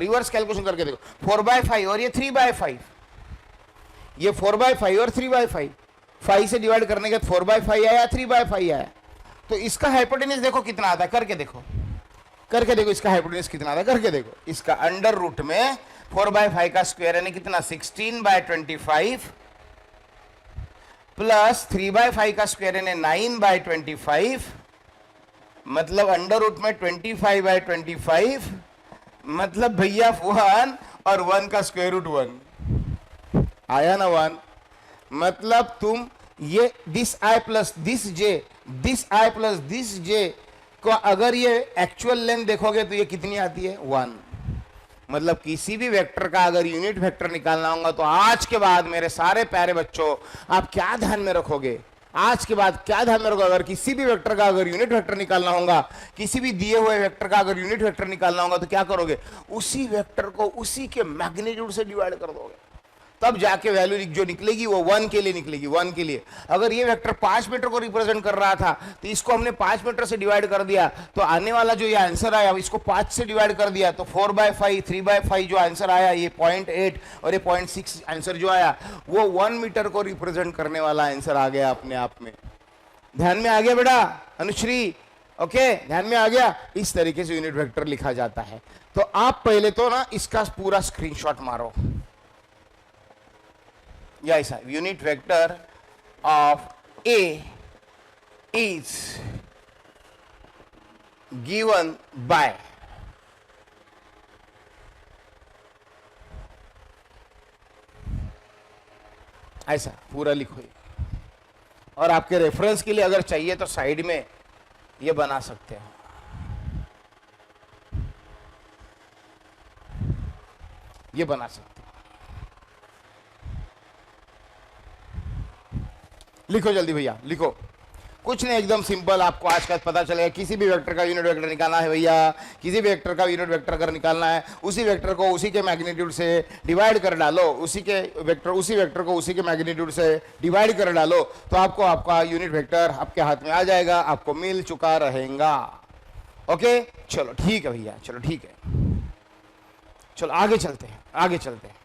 4/5 और ये 3/5, ये 4/5 और 3/5, 5 से डिवाइड करने के बाद 4/5 आया, 3/5 आया। तो इसका हाइपोटेन्यूस देखो कितना आता है, करके देखो इसका हाइपोटेन्यूस कितना आता है, करके देखो। इसका अंडर रूट में 4/5 का स्क्वायर यानी कितना? 16/25 प्लस 3/5 का स्क्वायर यानी 9/25, मतलब अंडर रूट में 25/25, मतलब भैया 1 और 1 का स्क्वायर रूट 1 आया ना 1। मतलब तुम ये this i plus this j को अगर ये एक्चुअल लेंथ देखोगे तो ये कितनी आती है? 1। मतलब किसी भी वेक्टर का अगर यूनिट वेक्टर निकालना होगा तो आज के बाद मेरे सारे प्यारे बच्चों आप क्या ध्यान में रखोगे? अगर किसी भी वेक्टर का अगर यूनिट वेक्टर निकालना होगा, किसी भी दिए हुए वेक्टर का अगर यूनिट वेक्टर निकालना होगा, तो क्या करोगे? उसी वेक्टर को उसी के मैग्नीट्यूड से डिवाइड कर दोगे, तब जाके वैल्यू जो निकलेगी वो 1 के लिए निकलेगी, 1 के लिए। अगर ये वेक्टर 5 मीटर को रिप्रेजेंट कर रहा था तो इसको हमने 5 मीटर से डिवाइड कर दिया, तो आने वाला जो ये आंसर आया इसको 5 से डिवाइड कर दिया, तो 4/5 3/5 जो आंसर आया ये 0.8 और ये 0.6 आंसर जो आया वो 1 मीटर को रिप्रेजेंट करने वाला आंसर आ गया अपने आप में। ध्यान में आ गया बेटा अनुश्री? ओके, ध्यान में आ गया। इस तरीके से यूनिट वेक्टर लिखा जाता है। तो आप पहले तो ना इसका पूरा स्क्रीनशॉट मारो। या ऐसा, unit vector of A is given by ऐसा पूरा लिखो। और आपके रेफरेंस के लिए अगर चाहिए तो साइड में ये बना सकते हैं। ये बना सकते हैं। लिखो जल्दी भैया, लिखो। कुछ नहीं, एकदम सिंपल। आपको आज का पता चलेगा। किसी भी वेक्टर का यूनिट वेक्टर निकालना है भैया, किसी भी वेक्टर का यूनिट वेक्टर अगर निकालना है, उसी वेक्टर को उसी के मैग्नीट्यूड से डिवाइड कर डालो, उसी वेक्टर को उसी के मैग्नीट्यूड से डिवाइड कर डालो, तो आपको आपका यूनिट वेक्टर आपके हाथ में आ जाएगा, आपको मिल चुका रहेगा। ओके चलो ठीक है भैया, चलो ठीक है, चलो आगे चलते हैं, आगे चलते हैं।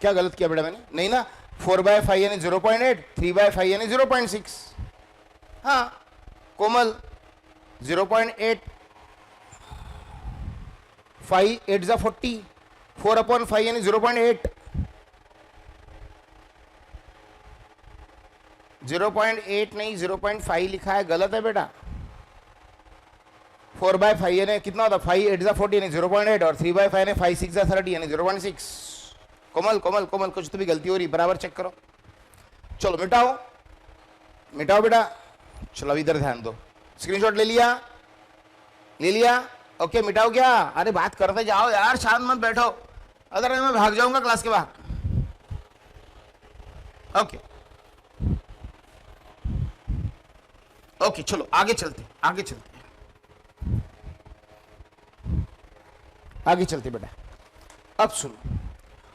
क्या गलत किया बेटा मैंने? नहीं ना, 4/5 यानी 0.8, 3/5 यानी 0.6। हाँ कोमल 0.8, 5 8 जा 40, 4/5 यानी 0.8, 0.8 नहीं 0.5 लिखा है, गलत है बेटा। 4/5 यानी कितना होता? 5 8 जा 40 यानी 0.8, और 3/5 यानी 5 6 जा 30 यानी 0.6। कोमल कोमल कोमल कुछ तो भी गलती हो रही, बराबर चेक करो। चलो मिटाओ, मिटाओ बेटा। चलो अब इधर ध्यान दो, स्क्रीनशॉट ले लिया, ले लिया, ओके मिटाओ क्या? अरे बात करते जाओ यार, शांत मत बैठो, अदरवाइज मैं भाग जाऊंगा क्लास के बाहर। ओके ओके चलो आगे चलते, आगे चलते, आगे चलते बेटा। अब सुनो,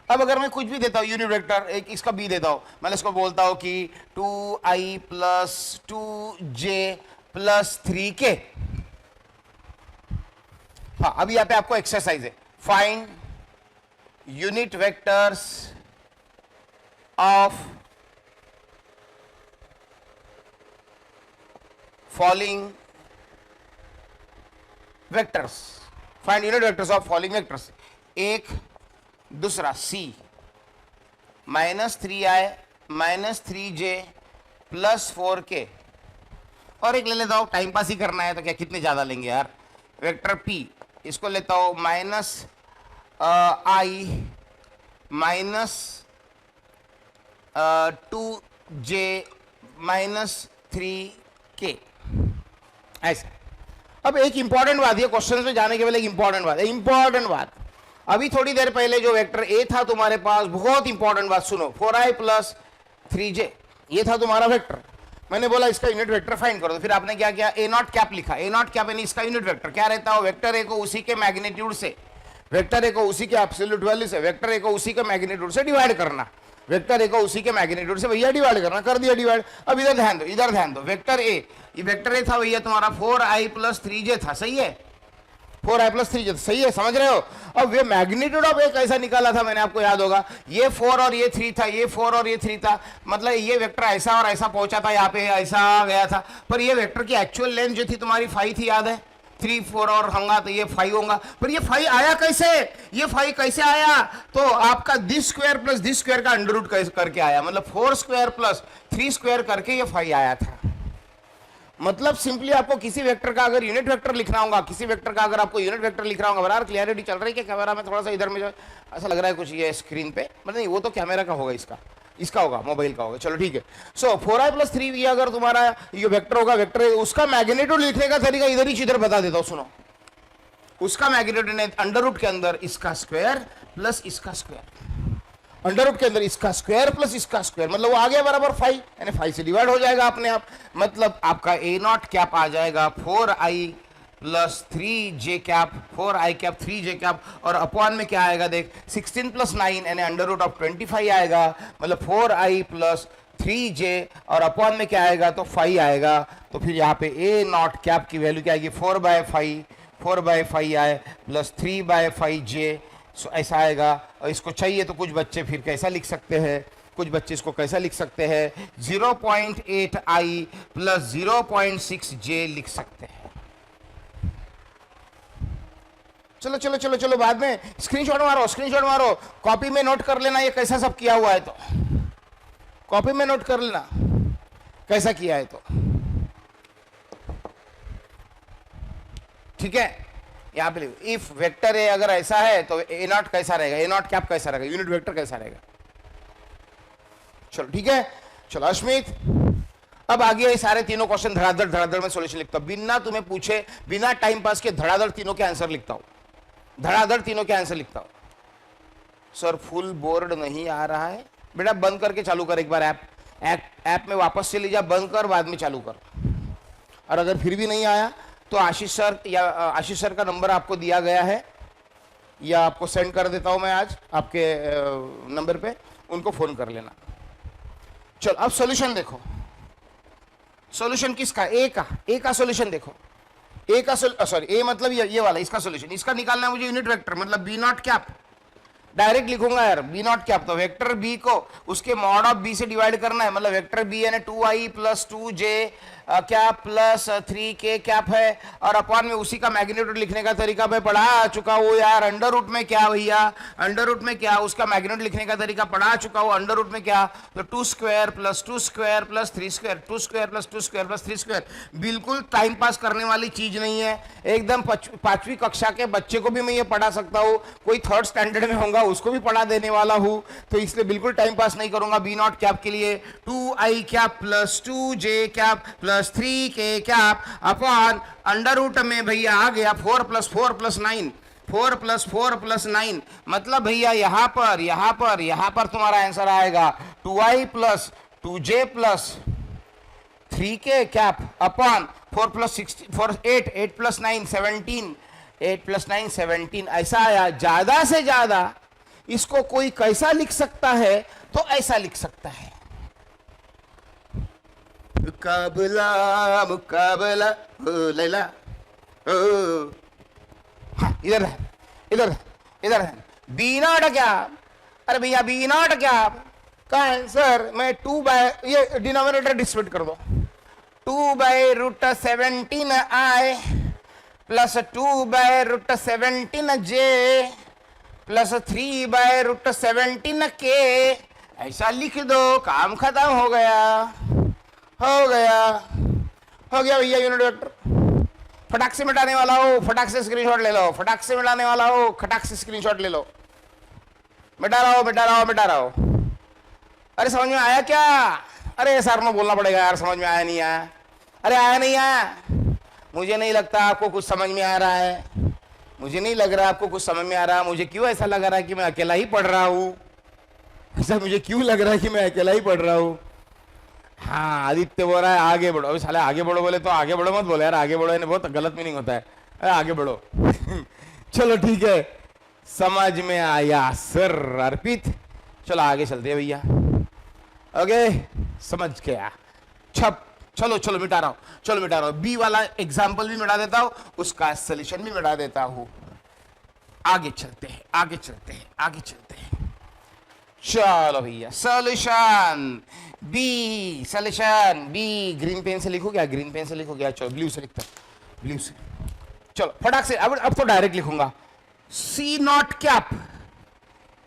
अब अगर मैं कुछ भी देता हूं यूनिट वेक्टर, एक इसका बी देता हूं, मैं इसको बोलता हूं कि 2i + 2j + 3k। हाँ अभी यहां पे आपको एक्सरसाइज है, find unit vectors of following vectors, find unit vectors of following vectors. एक, दूसरा C -3i -3j + 4k, और एक ले लेता हूं, टाइम पास ही करना है तो क्या कितने ज्यादा लेंगे यार। वेक्टर P, इसको लेता हूं -i -2j -3k, ऐसा। अब एक इंपॉर्टेंट बात, ये क्वेश्चन में जाने के पहले एक इंपॉर्टेंट बात है, इंपॉर्टेंट बात। अभी थोड़ी देर पहले जो वेक्टर ए था तुम्हारे पास, बहुत इंपॉर्टेंट बात सुनो, 4i + 3j, ये था तुम्हारा वेक्टर। मैंने बोला इसका यूनिट वेक्टर फाइंड करो, तो फिर आपने क्या किया? A0 कैप लिखा। A0 कैप यानी इसका यूनिट वेक्टर क्या रहता है? वेक्टर ए को उसी के मैग्नीट्यूड से, वेक्टर ए को उसी के एब्सोल्यूट वैल्यू से, वेक्टर ए को उसी के मैग्नीट्यूड से डिवाइड करना, वेक्टर ए को उसी के मैग्नीट्यूड से भैया डिवाइड करना, कर दिया डिवाइड। अब इधर ध्यान दो, इधर ध्यान दो, वेक्टर ए, ये वेक्टर ए था भैया तुम्हारा 4i + 3j था, सही है? 4i + 3j, सही है, समझ रहे हो? अब ये मैग्नीट्यूड ऑफ ए कैसा निकाला था मैंने, आपको याद होगा, ये 4 और ये 3 था, ये 4 और ये 3 था, मतलब ये वेक्टर ऐसा और ऐसा पहुंचा था, यहाँ पे ऐसा आ गया था, पर ये वेक्टर की एक्चुअल लेंथ जो थी तुम्हारी 5 थी, याद है? 3 4 और होगा तो ये 5 होगा, पर ये 5 आया कैसे? ये 5 कैसे आया? तो आपका this square plus this square का अंडर रूट करके आया, मतलब 4 स्क्वायर + 3 स्क्वायर करके ये 5 आया था। मतलब सिंपली आपको किसी वेक्टर का अगर यूनिट वेक्टर लिखना होगा, किसी वेक्टर का अगर आपको यूनिट वेक्टर लिखना होगा, बराबर क्लियरिटी चल रही है क्या कैमरा में? थोड़ा सा इधर में जो ऐसा लग रहा है कुछ ये स्क्रीन पे, मतलब नहीं वो तो कैमरा का होगा, इसका होगा, मोबाइल का होगा, चलो ठीक है। सो 4i + 3 अगर तुम्हारा ये वेक्टर होगा, वेक्टर उसका मैग्नीट्यूड लिखने का तरीका इधर ही इधर बता देता हूं, सुनो। उसका मैग्नीट्यूड अंडर रूट के अंदर इसका स्क्वायर प्लस इसका स्क्वायर, अंडर रूट के अंदर इसका स्क्वायर प्लस इसका स्क्वायर, मतलब वो आ गया बराबर 5, यानी 5 से डिवाइड हो जाएगा अपने आप, मतलब आपका A0 कैप आ जाएगा 4i + 3j cap, 4i cap 3j cap, और अपॉन में क्या आएगा देख, 16 + 9 यानी अंडर रूट ऑफ 25 आएगा, मतलब 4i + 3j, और अपॉन में क्या आएगा? तो 5 आएगा। तो फिर यहाँ पे A0 कैप की वैल्यू क्या आएगी? 4/5 आए + 3/5j, सो ऐसा आएगा। और इसको चाहिए तो कुछ बच्चे फिर कैसा लिख सकते हैं, कुछ बच्चे इसको कैसा लिख सकते हैं, 0.8i + 0.6j लिख सकते हैं। चलो चलो चलो चलो, बाद में स्क्रीनशॉट मारो, स्क्रीनशॉट मारो, कॉपी में नोट कर लेना ये कैसा सब किया हुआ है, तो कॉपी में नोट कर लेना कैसा किया है, तो ठीक है। यहाँ पे इफ वेक्टर ए अगर ऐसा है तो A0 कैसा रहेगा, A0 कैप कैसा रहेगा, यूनिट वेक्टर कैसा रहेगा। चलो ठीक है, चलो अश्मित, अब आगे ये सारे तीनों क्वेश्चन धड़ाधड़ धड़ाधड़ में सॉल्यूशन लिखता हूं, बिना तुम्हें पूछे, बिना टाइम पास के धड़ाधड़ तीनों के आंसर लिखता हूं, धड़ाधड़ तीनों के आंसर लिखता हूं। सर फुल बोर्ड नहीं आ रहा है बेटा, बंद करके चालू कर एक बार, ऐप में वापस चली जा, बंद कर बाद में चालू कर, और अगर फिर भी नहीं आया तो आशीष सर का नंबर आपको दिया गया है, या आपको सेंड कर देता हूं मैं आज आपके नंबर पे, उनको फोन कर लेना। चलो अब सॉल्यूशन देखो, सॉल्यूशन किसका, ए का सॉल्यूशन देखो, ए का सॉरी ए मतलब ये वाला, इसका सॉल्यूशन, इसका निकालना है मुझे यूनिट वेक्टर, मतलब बी नॉट कैप। डायरेक्ट लिखूंगा यार, बी नॉट कैप, तो वेक्टर बी को उसके मॉड ऑफ बी से डिवाइड करना है, मतलब वेक्टर बी यानी 2i plus 2j cap plus 3k cap है, और अपॉन में उसी का मैग्नीट्यूड लिखने का तरीका मैं पढ़ा चुका हूँ यार। अंडर रूट में क्या भैया, अंडर रूट में क्या, उसका मैग्नीट्यूड लिखने का तरीका पढ़ा चुका हूँ। अंडर रूट में क्या, तो 2 square plus 2 square plus 3 square, 2 square plus 2 square plus 3 square. बिल्कुल टाइम पास करने वाली चीज नहीं है, एकदम 5वीं कक्षा के बच्चे को भी मैं ये पढ़ा सकता हूँ, कोई 3rd स्टैंडर्ड में होगा उसको भी पढ़ा देने वाला हूँ, तो इसलिए बिल्कुल टाइम पास नहीं करूंगा। बी नॉट कैप के लिए 2i cap plus 2j cap plus 3k cap upon under root में भैया आ गया 4 प्लस 4 प्लस 9, 4 प्लस 4 प्लस 9, मतलब भैया यहां पर तुम्हारा आंसर आएगा 2i plus 2j plus 3k cap upon 4 plus 8 plus 9 17, 8 plus 9 17, ऐसा आया। ज्यादा से ज्यादा इसको कोई कैसा लिख सकता है, तो ऐसा लिख सकता है, मुकाबला मुकाबला हो लैला हो। हाँ, इधर है बी नॉट क्या, अरे भैया बी नॉट क्या का आंसर मैं 2 बाय, ये डिनोमिनेटर डिस्ट्रीब्यूट कर दो, 2 by root 17i plus 2 by root 17j plus 3 by root 17k, ऐसा लिख दो, काम खत्म हो गया भैया। यूनिट वेक्टर फटाक से मिटाने वाला हो, फटाक से स्क्रीनशॉट ले लो, फटाक से मिटाने वाला हो, खटाक से स्क्रीनशॉट ले लो, मिटा रहा हो। अरे समझ में आया क्या, अरे सर में बोलना पड़ेगा यार, समझ में आया नहीं आया, अरे आया नहीं आया, मुझे नहीं लगता आपको कुछ समझ में आ रहा है, मुझे नहीं लग रहा आपको कुछ समझ में आ रहा है। मुझे क्यों ऐसा लग रहा है कि मैं अकेला ही पढ़ रहा हूं, ऐसा मुझे क्यों लग रहा है कि मैं अकेला ही पढ़ रहा हूं। हाँ, आदित्य बोल रहा है आगे बढ़ो, अभी साले आगे बढ़ो बोले तो आगे बढ़ो मत बोले यार, आगे बढ़ो यानी बहुत गलत मीनिंग होता है, अरे आगे बढ़ो चलो ठीक है, समझ में आया सर अर्पित, चलो आगे चलते हैं भैया। ओके, समझ गया, चलो मिटा रहा हूं, बी वाला एग्जाम्पल भी मिटा देता हूं, उसका सोल्यूशन भी मिटा देता हूं। आगे चलते हैं चलो भैया, सोल्यूशन बी ग्रीन पेन से लिखो क्या, चलो ब्लू से लिखता हूं, ब्लू से, चलो फटाक से, अब तो डायरेक्ट लिखूंगा, सी नॉट कैप,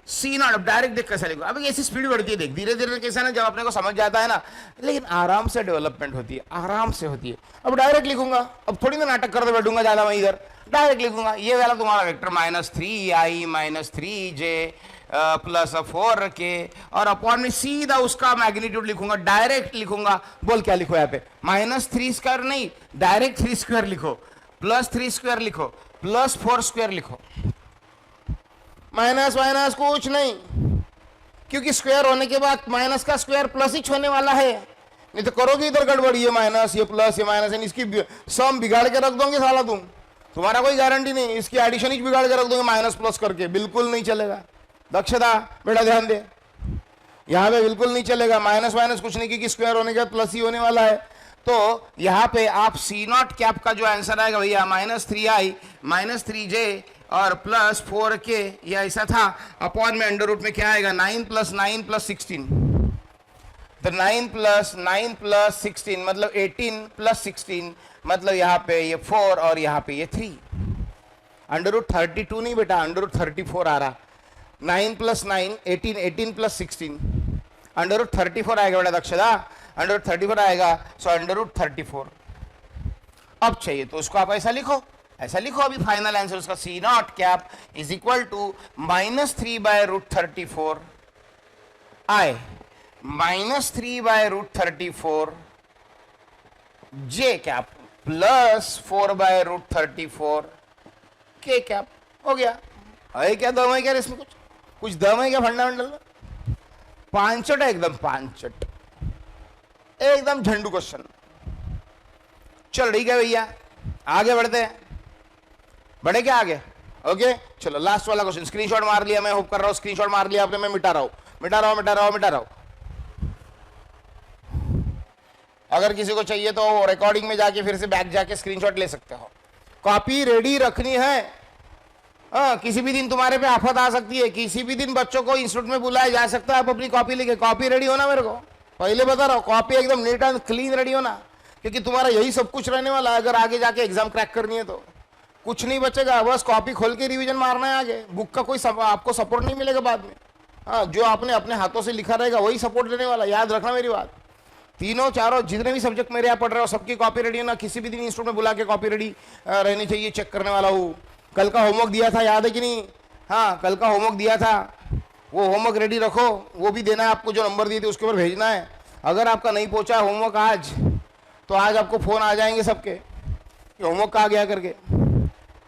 सी नॉट, अब डायरेक्ट देख कैसे लिखो, अब ऐसी स्पीड बढ़ती है, देख धीरे धीरे कैसा ना, जब अपने को समझ जाता है ना, लेकिन आराम से डेवलपमेंट होती है, आराम से होती है। अब डायरेक्ट लिखूंगा, अब थोड़ी ना नाटक करते बैठूंगा ज्यादा, मैं इधर डायरेक्ट लिखूंगा। ये वाला तुम्हारा vector -3i minus 3j plus 4k, और अपॉन में सीधा उसका मैग्नीट्यूड लिखूंगा, डायरेक्ट लिखूंगा। बोल क्या लिखो यहाँ पे, -3 स्क्वायर नहीं, डायरेक्ट 3 स्क्वायर लिखो, प्लस 3 स्क्वायर लिखो, प्लस 4 स्क्वायर लिखो, माइनस कुछ नहीं, क्योंकि स्क्वायर होने के बाद माइनस का स्क्वायर प्लस ही होने वाला है, नहीं तो करोगे इधर गड़बड़ी, ये माइनस ये प्लस ये माइनस, इसकी सम बिगाड़ के रख दोगे साला तुम्हारा कोई गारंटी नहीं, इसकी एडिशन ही बिगाड़ के रख दोगे माइनस प्लस करके, बिल्कुल नहीं चलेगा। दक्षता बेटा ध्यान दे, यहाँ पे बिल्कुल नहीं चलेगा, माइनस कुछ नहीं, क्योंकि स्क्वायर होने के बाद प्लस ही होने वाला है। तो यहाँ पे आप सी नॉट कैप का जो आंसर आएगा भैया -3i माइनस 3j और प्लस 4k, ये ऐसा था, अपॉन में अंडर रूट में क्या आएगा 9 प्लस 9 प्लस 16, तो 9 प्लस 16 मतलब 18 प्लस 16, मतलब यहाँ पे ये 4 और यहाँ पे ये 3, अंडर रूट 32 नहीं बेटा, अंडर रूट 34 आ रहा, 9 प्लस 9 18 प्लस 16, अंडर रूट 34 आएगा बेटा दक्षता, अंडर रूट 34 आएगा, सो अंडर रूट 34। अब चाहिए तो उसको आप ऐसा लिखो अभी फाइनल आंसर उसका c nought cap is equal to -3 by root 34 i -3 by root 34 j cap plus 4 by root 34 k cap. हो गया, है क्या दम है क्या इसमें, कुछ दम है क्या फंडामेंटल में, पांचट है एकदम, पांचट एकदम झंडू क्वेश्चन। चल ठीक है भैया, आगे बढ़ते हैं, बढ़े क्या आगे। ओके चलो लास्ट वाला क्वेश्चन, स्क्रीनशॉट मार लिया, मैं होप कर रहा हूं स्क्रीनशॉट मार लिया आपने, मैं मिटा रहा हूं। अगर किसी को चाहिए तो रिकॉर्डिंग में जाके फिर से बैक जाके स्क्रीनशॉट ले सकते हो। कॉपी रेडी रखनी है। हाँ, किसी भी दिन तुम्हारे पे आफत आ सकती है, किसी भी दिन बच्चों को इंस्टीट्यूट में बुलाया जा सकता है, आप अपनी कॉपी लेके, कॉपी रेडी होना, मेरे को पहले बता रहा हूँ, कॉपी एकदम नीट एंड क्लीन रेडी होना, क्योंकि तुम्हारा यही सब कुछ रहने वाला है। अगर आगे जाके एग्जाम क्रैक करनी है तो कुछ नहीं बचेगा, बस कॉपी खोल के रिवीजन मारना है आगे, बुक का कोई आपको सपोर्ट नहीं मिलेगा बाद में। हाँ, जो आपने अपने हाथों से लिखा रहेगा वही सपोर्ट देने वाला, याद रखना मेरी बात। तीनों चारों जितने भी सब्जेक्ट मेरे यहाँ पढ़ रहे हो सबकी कॉपी रेडी होना, किसी भी दिन इंस्टीट्यूट में बुला के कॉपी रेडी रहनी चाहिए, चेक करने वाला हूँ। कल का होमवर्क दिया था, याद है कि नहीं? हाँ, कल का होमवर्क दिया था, वो होमवर्क रेडी रखो, वो भी देना है आपको, जो नंबर दिए थे उसके ऊपर भेजना है। अगर आपका नहीं पहुंचा होमवर्क आज, तो आज आपको फोन आ जाएंगे सबके कि होमवर्क कहाँ गया करके।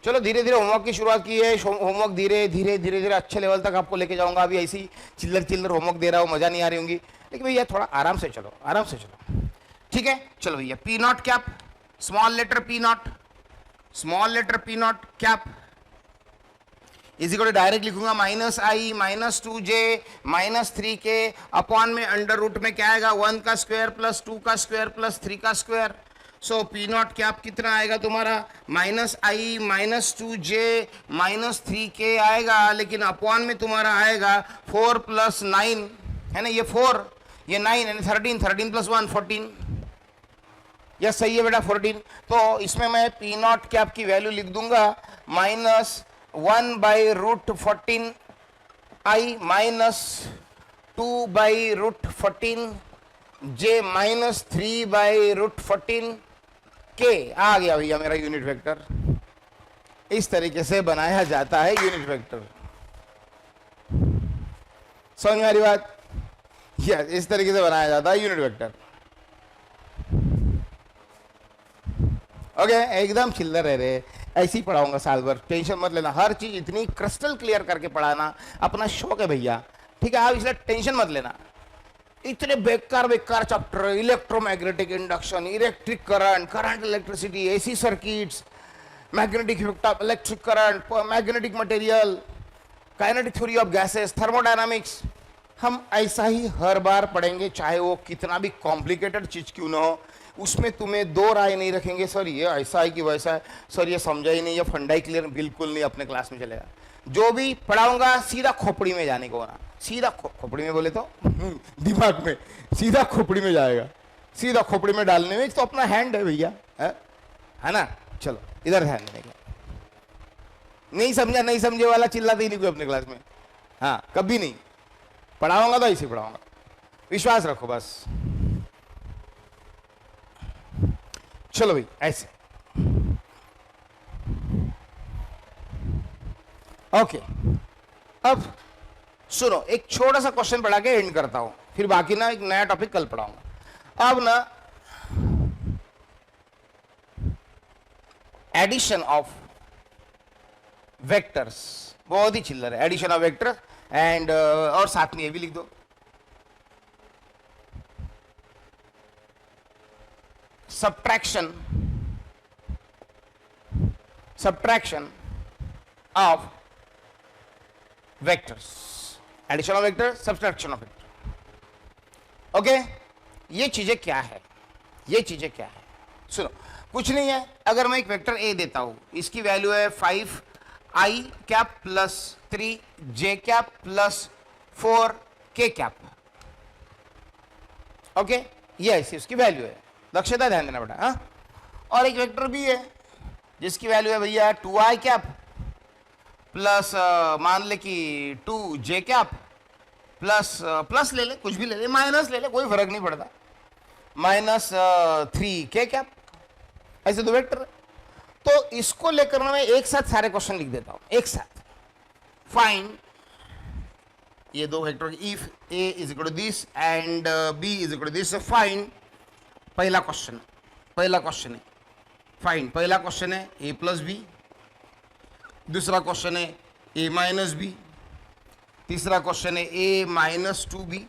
चलो धीरे धीरे होमवर्क की शुरुआत की है, होमवर्क धीरे धीरे धीरे धीरे अच्छे लेवल तक आपको लेके जाऊंगा। अभी ऐसी चिल्लर चिल्लर होमवर्क दे रहा हूँ, मजा नहीं आ रही होंगी, लेकिन भैया थोड़ा आराम से चलो, आराम से चलो, ठीक है? चलो भैया, p not cap, small letter p nought, small letter p not cap is equal to, direct लिखूंगा minus i minus 2j minus 3k upon में अंडर रूट में क्या आएगा, 1 का स्क्वायर प्लस 2 का स्क्वायर प्लस 3 का square. So P not cap कितना आएगा तुम्हारा, minus i minus 2j minus 3k आएगा, लेकिन अपॉन में तुम्हारा आएगा 4 प्लस 9 है ना, ये 4 ये 9 यानी 13, 13 प्लस 1 14। यस सही है बेटा 14। तो इसमें मैं पी नॉट कैप की वैल्यू लिख दूंगा minus 1 by root 14 I minus 2 by root 14 J minus 3 by root 14 K. आ गया भैया मेरा यूनिट वेक्टर। इस तरीके से बनाया जाता है यूनिट वेक्टर। समझ में आ रही बात? यस, इस तरीके से बनाया जाता है यूनिट वेक्टर। ओके, एकदम चिल्लर रह रहे, ऐसे ही पढ़ाऊंगा साल भर, टेंशन मत लेना। हर चीज इतनी क्रिस्टल क्लियर करके पढ़ाना अपना शौक है भैया, ठीक है? आप इसलिए टेंशन मत लेना। इतने बेकार बेकार chapter, electromagnetic induction, electric current, current electricity, AC circuits, magnetic effect of electric current, magnetic material, kinetic theory of gases, thermodynamics, हम ऐसा ही हर बार पढ़ेंगे, चाहे वो कितना भी कॉम्प्लिकेटेड चीज क्यों ना हो। उसमें तुम्हें दो राय नहीं रखेंगे, सर ये ऐसा है कि वैसा है, सर ये समझा ही नहीं, ये फंडा ही क्लियर बिल्कुल नहीं, अपने क्लास में चलेगा। जो भी पढ़ाऊंगा सीधा खोपड़ी में जाने को ना, सीधा खोपड़ी में बोले तो दिमाग में, सीधा खोपड़ी में जाएगा, सीधा खोपड़ी में डालने में तो अपना हैंड है भैया, है ना? चलो इधर ध्यान देने का, नहीं समझा नहीं समझे वाला चिल्लाते ही नहीं कोई अपने क्लास में। हाँ, कभी नहीं पढ़ाऊंगा तो ऐसे पढ़ाऊंगा, विश्वास रखो बस। चलो भाई ऐसे, ओके। अब सुनो, एक छोटा सा क्वेश्चन पढ़ा के एंड करता हूं, फिर बाकी ना एक नया टॉपिक कल पढ़ाऊंगा। अब ना एडिशन ऑफ वेक्टर्स, बहुत ही चिल्लर है एडिशन ऑफ वेक्टर एंड, और साथ में ये भी लिख दो, subtraction of vectors, addition of vector, subtraction of vector। Okay, ये चीजें क्या है, ये चीजें क्या है? सुनो, कुछ नहीं है। अगर मैं एक वेक्टर ए देता हूं, इसकी वैल्यू है 5i cap plus 3j cap plus 4k cap. Okay, ये ऐसी उसकी वैल्यू है, दक्षता ध्यान देना बेटा। हाँ, और एक वेक्टर भी है जिसकी वैल्यू है भैया 2i कैप प्लस मान ले कि 2j कैप प्लस प्लस ले ले, कुछ भी ले ले, माइनस ले ले, कोई फर्क नहीं पड़ता, माइनस 3k कैप। ऐसे दो वेक्टर है। तो इसको लेकर मैं एक साथ सारे क्वेश्चन लिख देता हूं, एक साथ। फाइंड ये दो vector, if a is equal to this and b is equal to this, find. पहला क्वेश्चन है फाइंड, पहला क्वेश्चन है a प्लस बी, दूसरा क्वेश्चन है a माइनस बी, तीसरा क्वेश्चन है a माइनस 2b।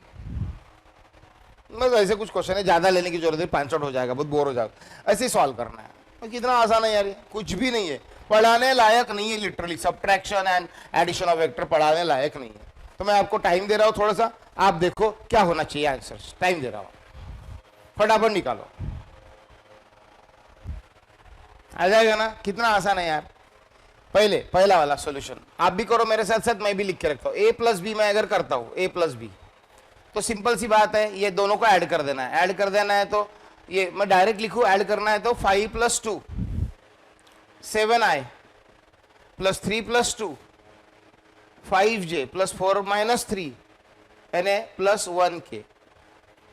बस ऐसे कुछ क्वेश्चन है, ज्यादा लेने की जरूरत है, 5 हो जाएगा, बहुत बोर हो जाएगा। ऐसे ही सॉल्व करना है। तो कितना आसान है यार, ये कुछ भी नहीं है, पढ़ाने लायक नहीं है literally. Subtraction and addition of vector पढ़ाने लायक नहीं है। तो मैं आपको टाइम दे रहा हूं थोड़ा सा, आप देखो क्या होना चाहिए आंसर, टाइम दे रहा हूं। फटाफट निकालो, आ जाएगा ना। कितना आसान है यार। पहला वाला सॉल्यूशन आप भी करो मेरे साथ साथ, मैं भी लिख के रखता हूं। ए प्लस बी मैं अगर करता हूं ए प्लस बी, तो सिंपल सी बात है, ये दोनों को ऐड कर देना है। ऐड कर देना है तो ये मैं डायरेक्ट लिखूं, ऐड करना है तो 5 + 2 7i + 3 + 2 5j + 4 - 3 na + 1k,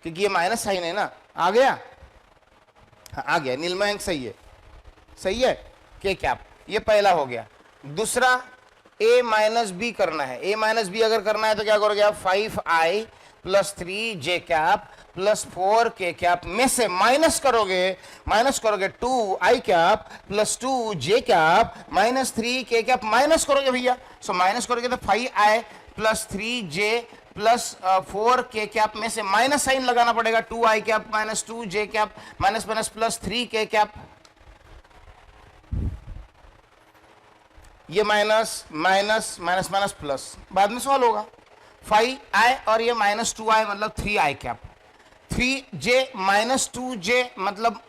क्योंकि ये माइनस साइन है ना। आ गया? हाँ, आ गया। नीलमा अंक सही है, सही है। के कैप ये पहला हो गया। दूसरा a - b करना है। a - b अगर करना है तो क्या करोगे आप? 5i + 3j cap + 4k cap में से माइनस करोगे 2i cap + 2j cap - 3k cap minus करोगे भैया। सो माइनस करोगे तो 5i + 3j + 4k कैप में से माइनस साइन लगाना पड़ेगा। 2i cap - 2j cap + 3k cap, ये minus minus minus minus plus बाद में सॉल्व होगा। 5i और ये -2i मतलब 3i कैप, 3j - 2j मतलब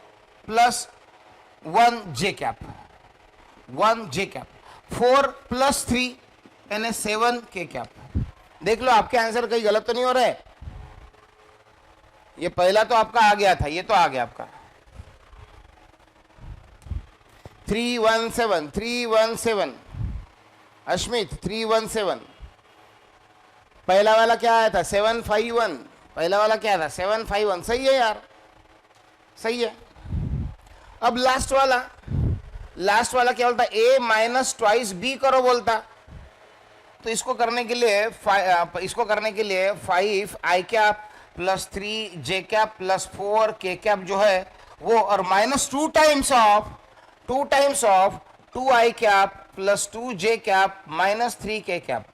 +1j कैप, 1j कैप, 4 + 3 यानी 7k कैप। देख लो आपके आंसर कहीं गलत तो नहीं हो रहा है। ये पहला तो आपका आ गया था, ये तो आ गया आपका 317 अश्मित 317। पहला वाला क्या आया था? 751। पहला वाला क्या था? 751। सही है यार, सही है। अब लास्ट वाला क्या बोलता? a - ट्वाइस b करो बोलता। तो इसको करने के लिए 5i cap + 3j cap + 4k cap जो है वो, और -2 times of 2i cap + 2j cap - 3k cap,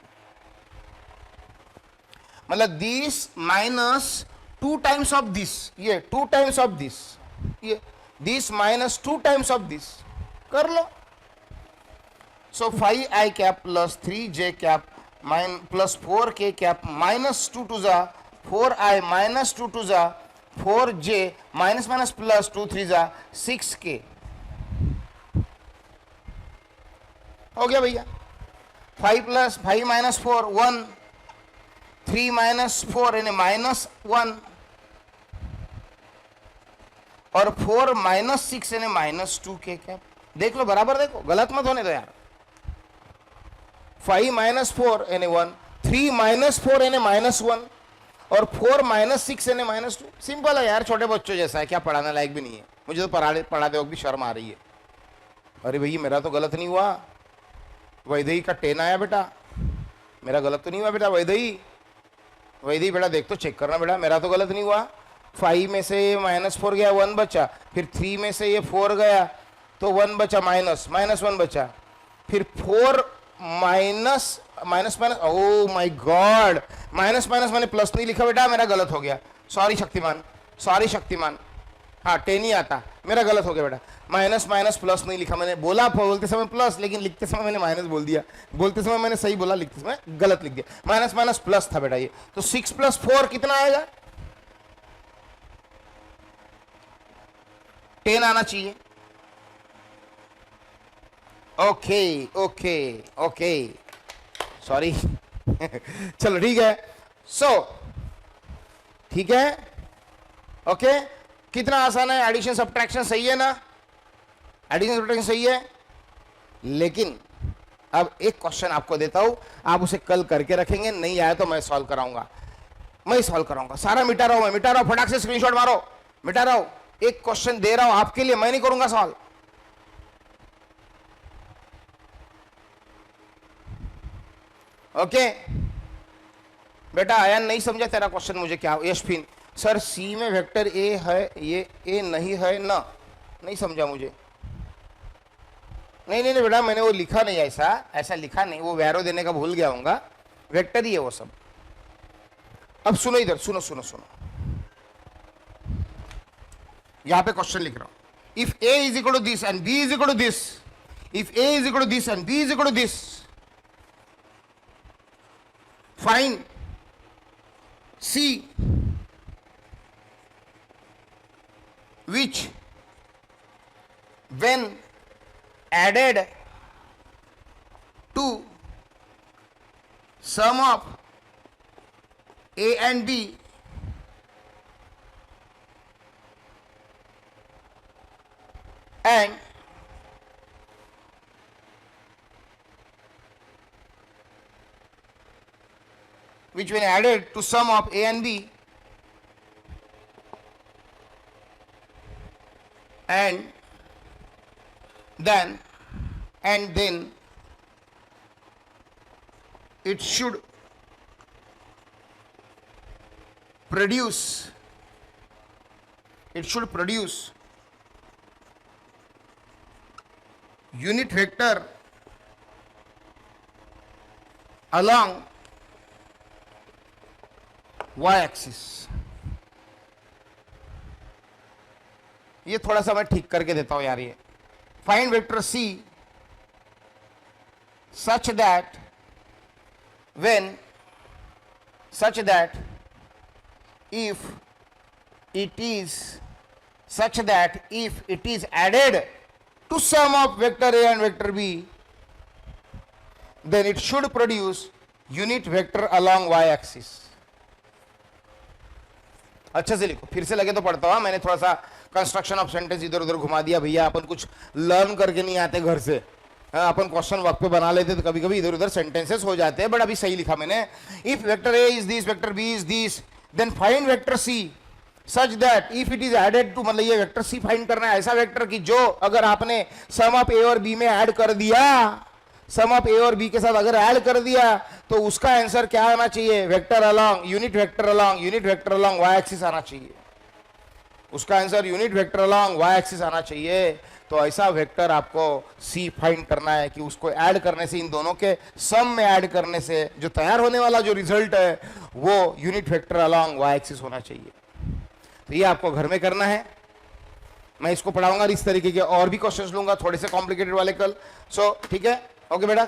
मतलब दिस -2 टाइम्स ऑफ दिस, ये 2 टाइम्स ऑफ दिस, ये दिस -2 टाइम्स ऑफ दिस कर लो। सो 5i cap + 3j cap + 4k cap -2 to 4i -2 to 4j +2 3 6k हो गया भैया। 5 + 5 - 4 1, 3 - 4 यानी -1, और 4 - 6 यानी -2k कैप। देख लो बराबर, देखो गलत मत होने दो यार। 5 - 4 यानी 1, 3 - 4 यानी -1, और 4 - 6 यानी -2। सिंपल है यार, छोटे बच्चों जैसा है, क्या पढ़ाने लायक भी नहीं है। मुझे तो पढ़ाते वक्त भी शर्म आ रही है। अरे भैया मेरा तो गलत नहीं हुआ, वैदेही का 10 आया बेटा, मेरा गलत तो नहीं हुआ बेटा। वैदेही बेटा देख तो चेक करना बेटा, मेरा तो गलत नहीं हुआ। 5 में से ये -4 गया, 1 बचा, फिर 3 में से ये 4 गया तो 1 बचा, -1 बचा, फिर 4 minus minus minus, oh my God, minus minus मैंने प्लस नहीं लिखा बेटा, मेरा गलत हो गया। सॉरी शक्तिमान, हाँ 10 ही आता, मेरा गलत हो गया बेटा। माइनस माइनस प्लस नहीं लिखा मैंने, बोलते समय प्लस, लेकिन लिखते समय मैंने माइनस बोल दिया। बोलते समय मैंने सही बोला, लिखते समय गलत लिख दिया। माइनस माइनस प्लस था बेटा ये। तो 6 + 4 कितना आएगा? 10 आना चाहिए। ओके सॉरी चलो ठीक है। ठीक है, ओके। कितना आसान है, एडिशन सब्ट्रैक्शन सही है ना? एडिशन सब्ट्रैक्शन सही है। लेकिन अब एक क्वेश्चन आपको देता हूं, आप उसे कल करके रखेंगे, नहीं आया तो मैं सॉल्व कराऊंगा, सारा मिटा रहा हूं, फटाक से स्क्रीनशॉट मारो, मिटा रहा हूं। एक क्वेश्चन दे रहा हूं आपके लिए, मैं नहीं करूंगा सॉल्व। ओके बेटा, आयन नहीं समझा तेरा क्वेश्चन मुझे क्या? यशफिन सर सी में वेक्टर ए है, ये ए नहीं है ना? नहीं समझा मुझे। नहीं बेटा, मैंने वो लिखा नहीं, ऐसा लिखा नहीं, वो वैरो देने का भूल गया हूँगा, वेक्टर ही है वो सब। अब सुनो इधर, सुनो यहां पे क्वेश्चन लिख रहा हूं। If a is equal to this and b is equal to this, if a is equal to this and b is equal to this, find C which when added to sum of A and B and which when added to sum of A and B and then it should produce unit vector along y axis. ये थोड़ा सा मैं ठीक करके देता हूं यार. ये find vector C such that if it is added to sum of vector A and vector B, then it should produce unit vector along y axis. अच्छे से लिखो, फिर से लगे तो पढ़ता हूं. मैंने थोड़ा सा कंस्ट्रक्शन ऑफ सेंटेंस इधर उधर घुमा दिया भैया. अपन कुछ लर्न करके नहीं आते घर से. अपन क्वेश्चन वर्क पे बना लेते तो कभी कभी इधर उधर सेंटेंसेस हो जाते हैं. बट अभी सही लिखा मैंने. If vector A is this, vector B is this, then find vector C such that if it is added to, मतलब ये वेक्टर सी फाइंड करना है. ऐसा वेक्टर कि जो अगर आपने सम ऑफ ए और बी में ऐड कर दिया, सम ऑफ ए और बी के साथ अगर ऐड कर दिया तो उसका आंसर क्या आना चाहिए? Vector along unit vector along Y axis आना चाहिए. उसका answer unit vector along Y axis आना चाहिए. तो ऐसा वेक्टर आपको सी फाइंड करना है कि उसको ऐड करने से, इन दोनों के सम में ऐड करने से जो तैयार होने वाला जो रिजल्ट है वो unit vector along Y axis होना चाहिए. तो ये आपको घर में करना है. मैं इसको पढ़ाऊंगा इस तरीके के और भी क्वेश्चंस लूंगा, थोड़े से कॉम्प्लिकेटेड वाले कल. सो ठीक है, ओके बेटा.